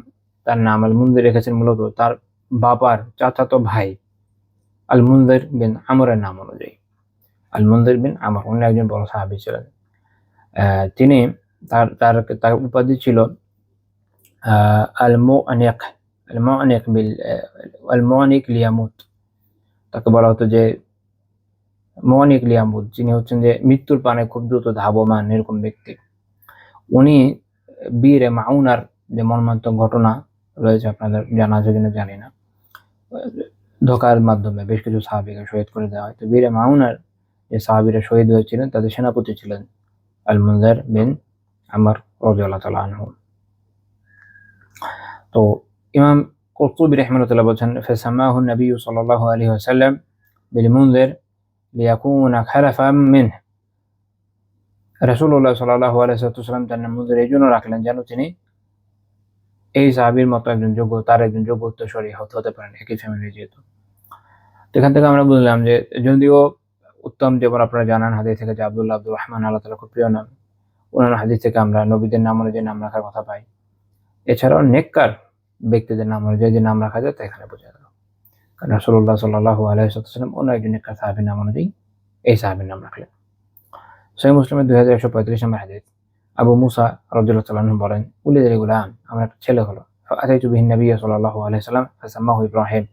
তার নাম আল মুনযির রেখেছেন মূলত তার বাবার চাচাতো ভাই আল মুনযির বিন আমরের নাম অনুযায়ী। আল মুনযির বিন আমর উনি একজন বড় সাহাবী ছিলেন। তিনি তার উপাধি ছিল আল মুআনিক, আল মুআনিক বিল আল মুআনিক লিয়ামুত। তাকে বলা হতো যে মুআনিক লিয়ামুত, যিনি হচ্ছেন যে মৃত্যুর পানে খুব দ্রুত ধাবমান এরকম ব্যক্তি। উনি বীরে মাউনার যে মর্মান্তিক ঘটনা রয়েছে, আপনাদের জানা আছে কিনা জানি না, ধোঁকার মাধ্যমে বেশ কিছু সাহাবীকে শহীদ করে দেওয়া হয়। তো বীরে মাউনার যে সাহাবীরা শহীদ হয়েছিলেন তাদের সেনাপতি ছিলেন আল মুনযির বিন আমর রাদিয়াল্লাহু তাআলা আনহু। তো ইমাম কুরতুবী রাহিমাহুল্লাহ বলছেন ফাসামাহু নবী সাল্লাল্লাহু আলাইহি ওয়াসাল্লাম বিল মুনযির লিয়াকুনা খালাফাম মিনহু। রাসূলুল্লাহ সাল্লাল্লাহু আলাইহি ওয়াসাল্লাম তার নাম মুনযির এই জন্য রাখলেন যেন তিনি এই সাহাবীর মতো একজন যোগ্য উত্তরসূরি হতে পারেন, একই ফ্যামিলি যেহেতু। এখান থেকে আমরা বুঝলাম যে যদিও উত্তম, যেমন আপনারা জানান হাদিস থেকে যে আব্দুল্লাহ আব্দুর রহমান আল্লাহ তাআলার খুব প্রিয় নাম, অন্যান্য হাদিস থেকে আমরা নবীদের নাম অনুযায়ী নাম রাখার কথা পাই। এছাড়াও নেককার ব্যক্তিদের নাম অনুযায়ী যে নাম রাখা যায় তা এখানে বোঝা গেল। কারণ রাসূলুল্লাহ সাল্লাল্লাহু আলাইহি ওয়াসাল্লাম অন্য একজন নেককার সাহাবীর নাম অনুযায়ী এই সাহাবীর নাম রাখলেন। সহিহ মুসলিমের 2135 নম্বর হাদিস, আবু মুসা রাদিয়াল্লাহু তাআলা আনহু বলেন উলিদা লি গুলাম, আমার একটা ছেলে হলো। ফাআতাইতু বিহি নবী সাল্লাল্লাহু আলাইহি ওয়াসাল্লাম ফাসাম্মাহু ইব্রাহিম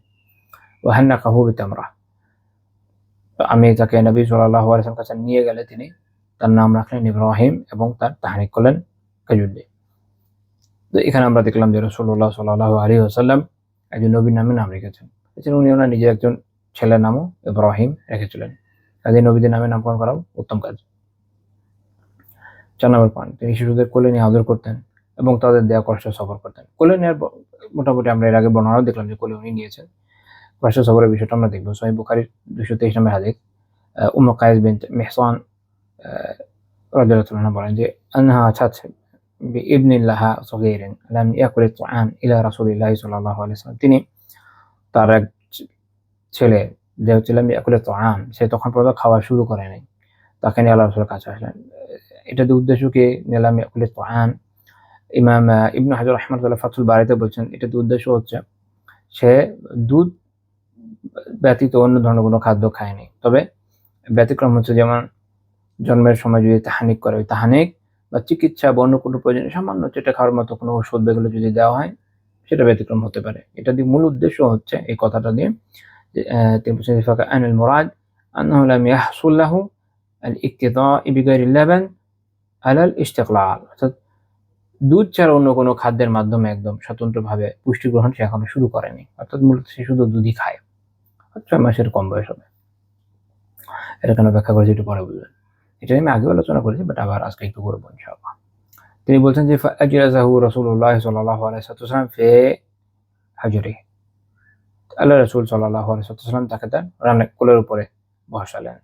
ওয়া হান্নাকাহু বিতামরা। আমি তাকে নবী সাল্লাল্লাহু আলাইহি ওয়াসাল্লাম কাছে নিয়ে গেলে তিনি তার নাম রাখলেন ইব্রাহিম এবং তার তাহনিক করলেন খেজুর দিয়ে। তো এখানে আমরা দেখলাম যে রাসূলুল্লাহ সাল্লাল্লাহু আলাইহি ওয়াসাল্লাম একজন নবীর নামে নাম রেখেছেন। এছাড়া উনি ওনার নিজের একজন ছেলের নামও ইব্রাহিম রেখেছিলেন। কাজে নবীদের নামে নামকরণ করাও উত্তম কাজ। 4 নম্বর পয়েন্ট, তিনি শিশুদের কোলে নিয়ে আদর করতেন এবং তাদের দেয়া কষ্ট সফর করতেন। কোলে নেওয়ার মোটামুটি আমরা এর আগে বর্ণনাও দেখলাম যে কোলে উনি নিয়েছেন। কষ্ট সফরের বিষয়টা আমরা দেখবো। সহিহ বুখারীর 223 নম্বর হাদিস, উম্মু কায়েস বিনত মিহসান রাদিয়াল্লাহু তাআলা বলেন যে আনহা আতাত বিইবনিন লাহা সগীরিন লাম ইয়াকুল আত-তাআম ইলা রাসূলিল্লাহি সাল্লাল্লাহু আলাইহি ওয়াসাল্লাম। তিনি তার এক ছেলে যে হচ্ছিল ইয়াকুল আত-তাআম, সে তখন পর্যন্ত খাওয়া শুরু করে নাই, তাকে নিয়ে আল্লাহ রাসূলের কাছে আসলেন। এটা দিয়ে উদ্দেশ্য কি? লাম ইয়াকুল আত-তাআম, ইমাম ইবনে হাজার রাহিমাহুল্লাহ ফাথুল বারীতে বলছেন এটা দিয়ে উদ্দেশ্য হচ্ছে সে দুধ ব্যতীত অন্য ধরনের কোনো খাদ্য খায়নি। তবে ব্যতিক্রম হচ্ছে যেমন জন্মের সময় যদি তাহানিক করে, ওই তাহানিক বা চিকিৎসা বা অন্য কোনো প্রয়োজনে সামান্য চেটে খাওয়ার মতো কোনো ওষুধ বেগুলো যদি দেওয়া হয় সেটা ব্যতিক্রম হতে পারে। এটা দিয়ে মূল উদ্দেশ্য হচ্ছে এই কথাটা দিয়ে তিনি বলছেন আনিল মুরাদ আন্নাহু লাম ইয়াহসুল লাহু আল ইক্তিদা বিগাইরি লাবান আলাল ইস্তিকলাল, অর্থাৎ দুধ ছাড়া অন্য কোনো খাদ্যের মাধ্যমে একদম স্বতন্ত্রভাবে পুষ্টি গ্রহণ সে এখনো শুরু করেনি, অর্থাৎ মূলত সে শুধু দুধই খায়। 6 মাসের কম বয়স হবে। এটা কেন ব্যাখ্যা করেছি একটু পরে বুঝবেন। এটা আমি আগেও আলোচনা করেছি, বাট আবার আজকে একটু করবো ইনশাআল্লাহ। তিনি বলছেন যে ফাআজরাহু রাসূলুল্লাহ সাল্লাল্লাহু আলাইহি ওয়াসাল্লাম ফি হাজরিহি, আল্লাহ রাসূল সাল্লাল্লাহু আলাইহি ওয়াসাল্লাম তাকে তার রানের কোলের উপরে বসালেন।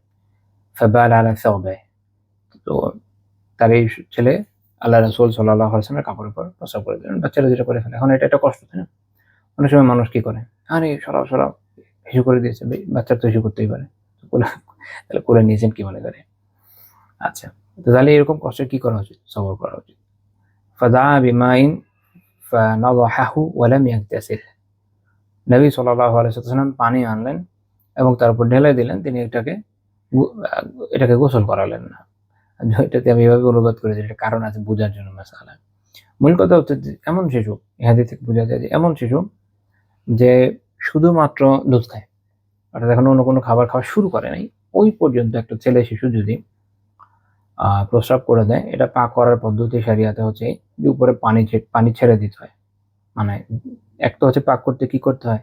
ফাবাল আলা সাওবিহি, তো তার এই ছেলে আল্লাহ রাসূল সাল্লাল্লাহু আলাইহি ওয়াসাল্লামের কাপড়ের উপর প্রস্রাব করে দিলেন। বাচ্চারা যেটা করে ফেলে, এখন এটা একটা কষ্ট, তাই না? অনেক সময় মানুষ কি করে, আরে সরাও হিসু করে দিয়েছে, বাচ্চা তো হিসু করতেই পারে, তাহলে কোলে নিয়েছেন কি মনে করে। আচ্ছা, তো তাহলে এরকম কষ্ট কি করা উচিত? সবর করা উচিত। ফাদা বিমাইন ফানাদাহু ওয়া লাম ইয়াগতাসিল, নবী সাল্লাল্লাহু আলাইহি ওয়াসাল্লাম পানি আনলেন এবং তার উপর ঢেলে দিলেন, তিনি এটাকে গোসল করালেন না। এটাতে আমি এভাবে অনুবাদ করেছি, এটা কারণ আছে বোঝার জন্য মাসালা। মূল কথা হচ্ছে যে এমন শিশু, এই হাদিস থেকে বোঝা যায় যে এমন শিশু যে শুধুমাত্র দুধ খায়, অর্থাৎ এখন অন্য কোনো খাবার খাওয়া শুরু করে নাই, ওই পর্যন্ত একটা ছেলে শিশু যদি প্রস্রাব করে দেয়, এটা পাক করার পদ্ধতি শরিয়াতে হচ্ছে যে উপরে পানি ছেড়ে দিতে হয়। মানে এক তো হচ্ছে পাক করতে কি করতে হয়,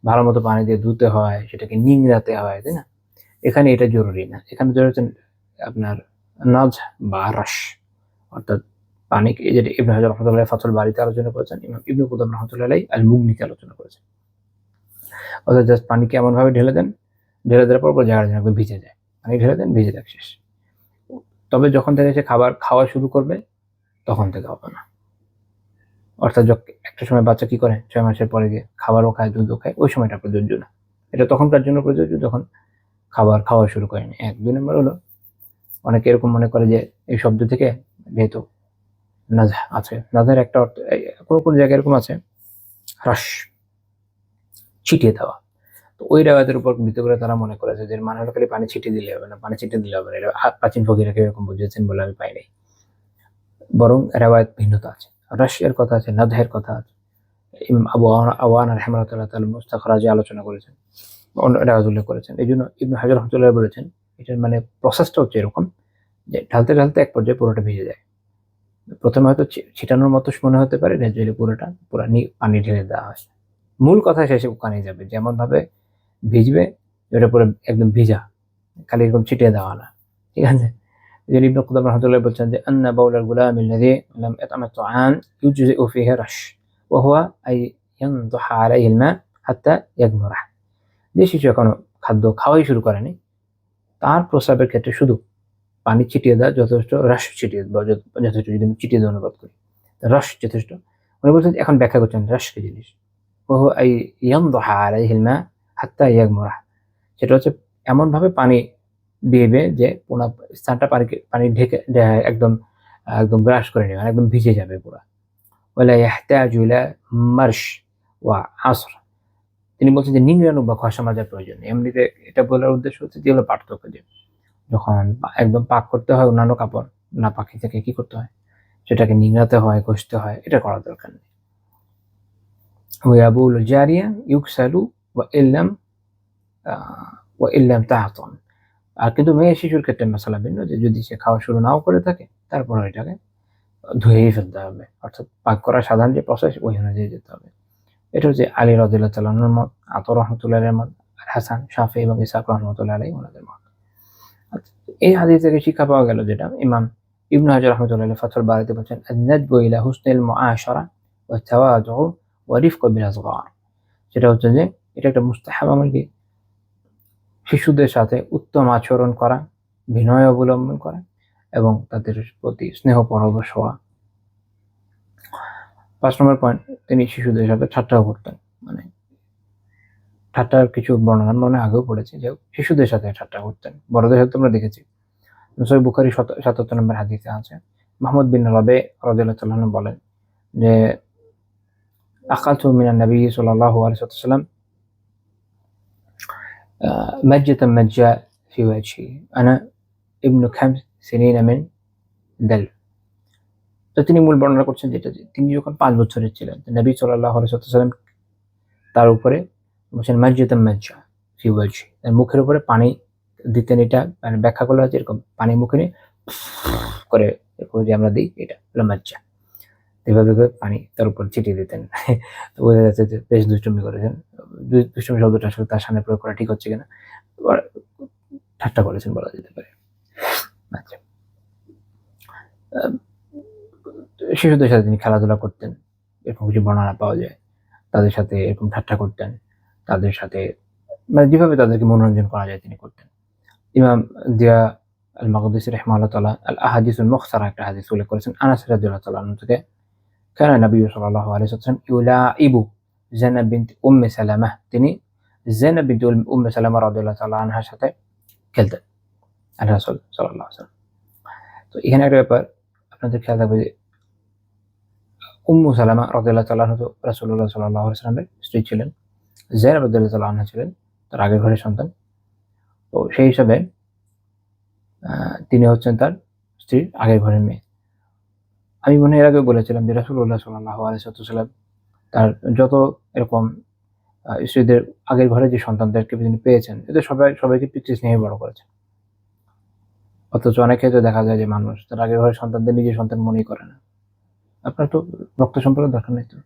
ভালো মতো পানি দিয়ে ধুতে হয়, সেটাকে নিংড়াতে হয়, তাই না? এখানে এটা জরুরি না, এখানে জরুরি হচ্ছে আপনার নাজ বা রাশ, অর্থাৎ পানি, যেটা ইবনে হাজার রহমাতুল্লাহ ফাতুল বারিতে আলোচনা করেছেন, ইমাম ইবনে কুদামা রহমাতুল্লাহ আল মুগনিতে আলোচনা করেছেন। অর্থাৎ জাস্ট পানিকে এমন ভাবে ঢেলে দেন, ঢেলে দেওয়ার পর জায়গাটা যেন ভিজে যায়, পানি ঢেলে দেন, ভিজে যাক, শেষ। তবে যখন থেকে সে খাবার খাওয়া শুরু করবে তখন থেকে হবে না। অর্থাৎ একটা সময় বাচ্চা কি করে, 6 মাসের পরে গিয়ে খাবারও খায়, দুধও খায়, ওই সময়টা প্রযোজ্য না। এটা তখনকার জন্য প্রযোজ্য যখন খাবার খাওয়া শুরু করেনি। 1-2 নম্বর হলো, অনেকে এরকম মনে করে যে এই শব্দ থেকে যেহেতু নাজহ আছে, নাজহের একটা অর্থ কোনো কোনো জায়গায় এরকম আছে হ্রাস, ছিটিয়ে দেওয়া। তো ওই রেওয়ায়তের উপর ভিত্তি করে তারা মনে করেছে যে মানে হলো খালি পানি ছিটিয়ে দিলে হবে না, পানি ছিটিয়ে দিলে হবে না, এটা প্রাচীন ফকিরাকে এরকম বুঝিয়েছেন বলে আমি পাই নাই। বরং রেওয়ায়ত ভিন্নতা আছে, হ্রাসের কথা আছে, নাজহের কথা আছে। ইমাম আবু আওয়ানা রাহিমাহুল্লাহ তাআলা মুস্তাখরাজে আলোচনা করেছেন, রেওয়াজ উল্লেখ করেছেন। এই জন্য ইবনে হাজার রহমাতুল্লাহ বলেছেন এটার মানে প্রসেসটা হচ্ছে এরকম যে ঢালতে ঢালতে এক পর্যায়ে পুরোটা ভিজে যায়। প্রথমে হয়তো ছিটানোর মতো মনে হতে পারে, গ্রাজুয়ালি পুরোটা পানি ঢেলে দেওয়া হয়। মূল কথা শেষে ওখানেই যাবে, যেমন ভাবে ভিজবে এটা পুরো একদম ভিজা, খালি এরকম ছিটিয়ে দেওয়া না, ঠিক আছে? এই জন্য ইবনে কুদামা রাহমাতুল্লাহ বলছেন যে আন্না বাউলাল গুলাম আল্লাযী লাম ইয়াতআম আত-তাআম ইউজজিউ ফীহি রাশ ওয়া হুয়া আই ইয়ানদহা আলাইহি আল-মা হাত্তা ইয়াগমুরা। যে শিশু এখনো খাদ্য খাওয়াই শুরু করেনি, তার প্রস্রাবের ক্ষেত্রে শুধু পানি ছিটিয়ে দেওয়া যথেষ্ট, রাশ ছিটিয়ে দেওয়া যথেষ্ট, যদি আমি ছিটিয়ে দেওয়া অনুবাদ করি, রাশ যথেষ্ট। উনি বলছেন, এখন ব্যাখ্যা করছেন রাশ কি জিনিস। ওহু আই ইয়ানদহা আলাইহি আল-মা হাত্তা ইয়াগমুরা, সেটা হচ্ছে এমন ভাবে পানি দিবে যে পুরো স্থানটা পানি ঢেকে একদম একদম ব্রাশ করে নেবে, একদম ভিজে যাবে পুরা। ওয়ালা ইয়াহতাজু ইলা মারশ ওয়া আসর, তিনি বলছেন যে নিংড়ানো বা ঘষা মাজার প্রয়োজন নেই। এমনিতে এটা বলার উদ্দেশ্য হচ্ছে যে হলো পার্থক্য, যে যখন একদম পাক করতে হয় অন্যান্য কাপড় না পাখি থেকে কি করতে হয়, সেটাকে নিংড়াতে হয়, ঘষতে হয়, এটা করার দরকার নেই। ওয়াবুল জারিয়া ইউকসালু ওয়া ইল্লাম তাহতন। আর কিন্তু মেয়ে শিশুর ক্ষেত্রে মশালা ভিন্ন, যে যদি সে খাওয়া শুরু নাও করে থাকে তারপর এটাকে ধুয়েই ফেলতে হবে, অর্থাৎ পাক করার সাধারণ যে প্রসেস ওই অনুযায়ী যেতে হবে। এটা হচ্ছে আলী রাদিয়াল্লাহু তাআলা আনহুর মত, আতা রাহমাতুল্লাহি আলাইহির মত, হাসান, শাফি এবং ইসহাক রাহমাতুল্লাহি আলাইহি ওনাদের মত। আচ্ছা, এই হাদিস থেকে শিক্ষা পাওয়া গেল যেটা ইমাম ইবনে হাজার রাহমাতুল্লাহি আলাইহি ফাতহুল বারিতে বলছেন, আন-নাদবু ইলা হুসনিল মুআশারা ওয়া তাওয়াদু ওয়া রিফক বিল আসগার। সেটা হচ্ছে যে এটা একটা মুস্তাহাব আমল, কি শিশুদের সাথে উত্তম আচরণ করা, বিনয় অবলম্বন করা এবং তাদের প্রতি স্নেহ পরবশ হওয়া। 5 নম্বর পয়েন্ট, তিনি শিশুদের সাথে ঠাট্টাও করতেন। মানে ঠাট্টার কিছু বর্ণনা আমরা আগেও পড়েছি, যে শিশুদের সাথে ঠাট্টা করতেন, বড়দের সাথে আমরা দেখেছি। সহিহ বুখারী 77 নম্বর হাদিসে আছে, মাহমুদ বিন রাবি রাদিয়াল্লাহু তাআলা আনহু বলেন যে আকালতু মিনান নবী সাল্লাল্লাহু আলাইহি ওয়াসাল্লাম মাজ্জাতান মাজ্জা ফি ওয়াজহি আনা ইবনু খামস সিনিনা মিন দাল। তো তিনি মূল বর্ণনা করছেন যেটা, যে তিনি যখন 5 বছরের ছিলেন, নবী সাল্লাল্লাহু আলাইহি ওয়াসাল্লাম তার উপরে বলছেন মাজ্জাতান মাজ্জা ফি ওয়াজহি, তার মুখের উপরে পানি দিতেন। এটা মানে ব্যাখ্যা করলে হচ্ছে এরকম, পানি মুখে নিয়ে করে এরকম যে আমরা দিই, এটা হলো মাজ্জা। এভাবে করে পানি তার উপর ছিটিয়ে দিতেন। তো বোঝা যাচ্ছে যে বেশ দুষ্টুমি করেছেন। দুষ্টুমি শব্দটা আসলে তার সামনে প্রয়োগ করা ঠিক হচ্ছে কিনা, ঠাট্টা করেছেন বলা যেতে পারে। আচ্ছা, শিশুদের সাথে তিনি খেলাধুলা করতেন, এরকম কিছু বর্ণনা পাওয়া যায়। তাদের সাথে এরকম ঠাট্টা করতেন, তাদের সাথে মানে যেভাবে তাদেরকে মনোরঞ্জন করা যায় তিনি করতেন। ইমাম জিয়া আল মাকদিসি রাহিমাহুল্লাহ তাআলা আল আহাদিসুল মুখতারা একটা হাদিস উল্লেখ করেছেন আনাস রাদিয়াল্লাহু তাআলা আনহু থেকে, কানা নবী সাল্লাল্লাহু আলাইহি ওয়াসাল্লাম ইউলাইবু যায়নাব বিনত সালামাহ, তিনি যায়নাব বিনত সালামা রাদিয়াল্লাহু তাআলা আনহার সাথে খেলতেন আল্লাহ রাসূল সাল্লাল্লাহু আলাইহি ওয়াসাল্লাম। তো এখানে একটা ব্যাপার আপনাদের খেয়াল থাকবে যে সালামা রাদিয়াল্লাহু তাআলা আনহা রাসূলুল্লাহ সাল্লাল্লাহু আলাইহি ওয়াসাল্লামের স্ত্রী ছিলেন, যায়নাব রাদিয়াল্লাহু তাআলা আনহা ছিলেন তার আগের ঘরের সন্তান। তো সেই হিসাবে তিনি হচ্ছেন তার স্ত্রীর আগের ঘরের মেয়ে। আমি মনে হয় এর আগে বলেছিলাম যে রাসূলুল্লাহ সাল্লাল্লাহু আলাইহি ওয়াসাল্লাম তার যত এরকম স্ত্রীদের আগের ঘরে যে সন্তানদেরকে তিনি পেয়েছেন, এদের সবাইকে পিতৃস্নেহে বড় করেছেন। অথচ অনেক ক্ষেত্রে দেখা যায় যে মানুষ তার আগের ঘরের সন্তানদের নিজের সন্তান মনেই করে না। আপনার তো রক্ত সম্পর্কের দরকার নেই তো।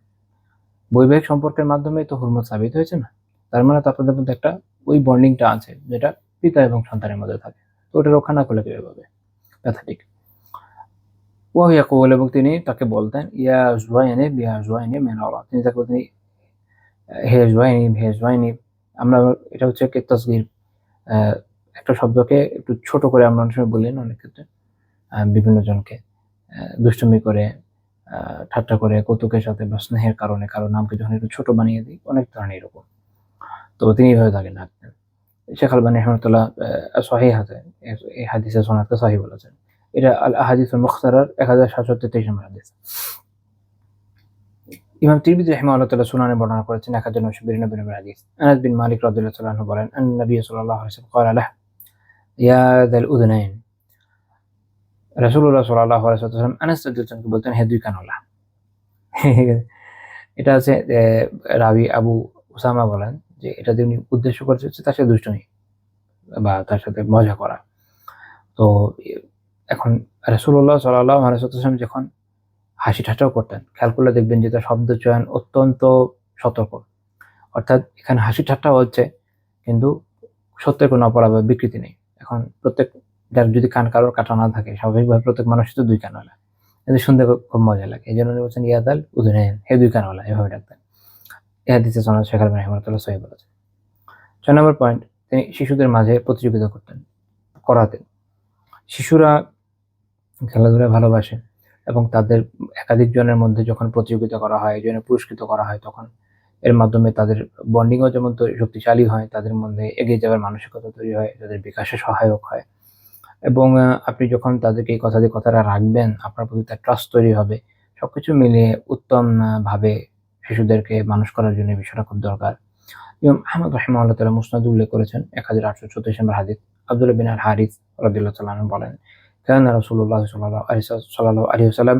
বৈবাহিক সম্পর্কের মাধ্যমেই তো হুরমত সাবিত হয়েছে না? তার মানে তো আপনাদের মধ্যে একটা ওই বন্ডিংটা আছে যেটা পিতা এবং সন্তানের মধ্যে থাকে। তো ওটা রক্ষা না করলে কিভাবে হবে? প্যাথেটিক। ওয়াহু ইয়াকুল, এবং তিনি তাকে বলতেন, ইয়া জুয়াইনিব ইয়া জুয়াইনিব মিন আল্লাহ। তিনি তাকে বলতেন, হে জুয়াইনিব হে জুয়াইনিব। আমরা এটা হচ্ছে কি তাসগীর, একটা শব্দকে একটু ছোট করে আমরা অনেক সময় বলি না অনেক ক্ষেত্রে, বিভিন্ন জনকে দুষ্টুমি করে, ঠাট্টা করে, কৌতুকের সাথে বা স্নেহের কারণে কারো নামকে যখন একটু ছোট বানিয়ে দিই, অনেক ধরনের এরকম। তো তিনি এইভাবে তাকে ডাকতেন। শেখ আলবানী রহমাতুল্লাহ সহিহাতে এই হাদিসের সনদকে সহিহ বলেছেন। এটা আল আহাদিসুল মুখতারার 1733 নম্বর হাদিস। ইমাম তিরমিজি রাহিমাহুল্লাহ তাআলা সুনানে বর্ণনা করেছেন 1992 নম্বর হাদিস। আনাস বিন মালিক রাদিয়াল্লাহু তাআলা আনহু বলেন, আন নবী সাল্লাল্লাহু আলাইহি ওয়াসাল্লাম ক্বালা লাহু ইয়া যাল উযনাইন। রাসূলুল্লাহ সাল্লাল্লাহু আলাইহি ওয়াসাল্লাম আনাস রাদিয়াল্লাহু আনহু বলতেন, হে দুই কানওয়ালা। এটা আছে রাবি আবু উসামা বলেন যে এটা যিনি উদ্দেশ্য করছে হচ্ছে তার সাথে দুষ্টুমি বা তার সাথে মজা করা। তো এখন রাসূলুল্লাহ সাল্লাল্লাহু আলাইহি ওয়াসাল্লাম যখন হাসি ঠাট্টাও করতেন, খেয়াল করলে দেখবেন যে তার শব্দ চয়ন অত্যন্ত সতর্ক। অর্থাৎ এখানে হাসি ঠাট্টা হচ্ছে কিন্তু সত্যের কোনো অপরাধ বা বিকৃতি নেই। এখন প্রত্যেক যার যদি কারোর কাটা না থাকে, স্বাভাবিকভাবে প্রত্যেক মানুষের তো দুই কানওয়ালা। কিন্তু শুনতে খুব মজা লাগে। এজন্য উনি বলছেন, ইয়াদাল উযুনাইন, হে দুই কানওয়ালা, এভাবে ডাকতেন। এই হাদিসে সনদ শেখ আলবানী রাহিমাহুল্লাহ সহিহ বলেছেন। ৬ নম্বর পয়েন্ট, তিনি শিশুদের মাঝে প্রতিযোগিতা করাতেন। শিশুরা খেলাধুলা ভালোবাসে এবং তাদের একাধিক জনের মধ্যে যখন প্রতিযোগিতা করা হয়, একজনের পুরস্কৃত করা হয়, তখন এর মাধ্যমে তাদের বন্ডিংও যেমন শক্তিশালী হয়, তাদের মধ্যে এগিয়ে যাওয়ার মানসিকতা তৈরি হয়, তাদের বিকাশে সহায়ক হয়। এবং আপনি যখন তাদেরকে এই কথাটা রাখবেন, আপনার প্রতি তার ট্রাস্ট তৈরি হবে। সবকিছু মিলিয়ে উত্তম ভাবে শিশুদেরকে মানুষ করার জন্য এই বিষয়টা খুব দরকার। ইমাম আহমদ রাহিমাহুল্লাহ তাআলা মুসনাদে উল্লেখ করেছেন 1834 নম্বর হাদিস, আব্দুল্লাহ বিন আল হারিস রাদিয়াল্লাহু তাআলা আনহু বলেন, কানা রাসূলুল্লাহ সাল্লাল্লাহু আলাইহি ওয়াসাল্লাম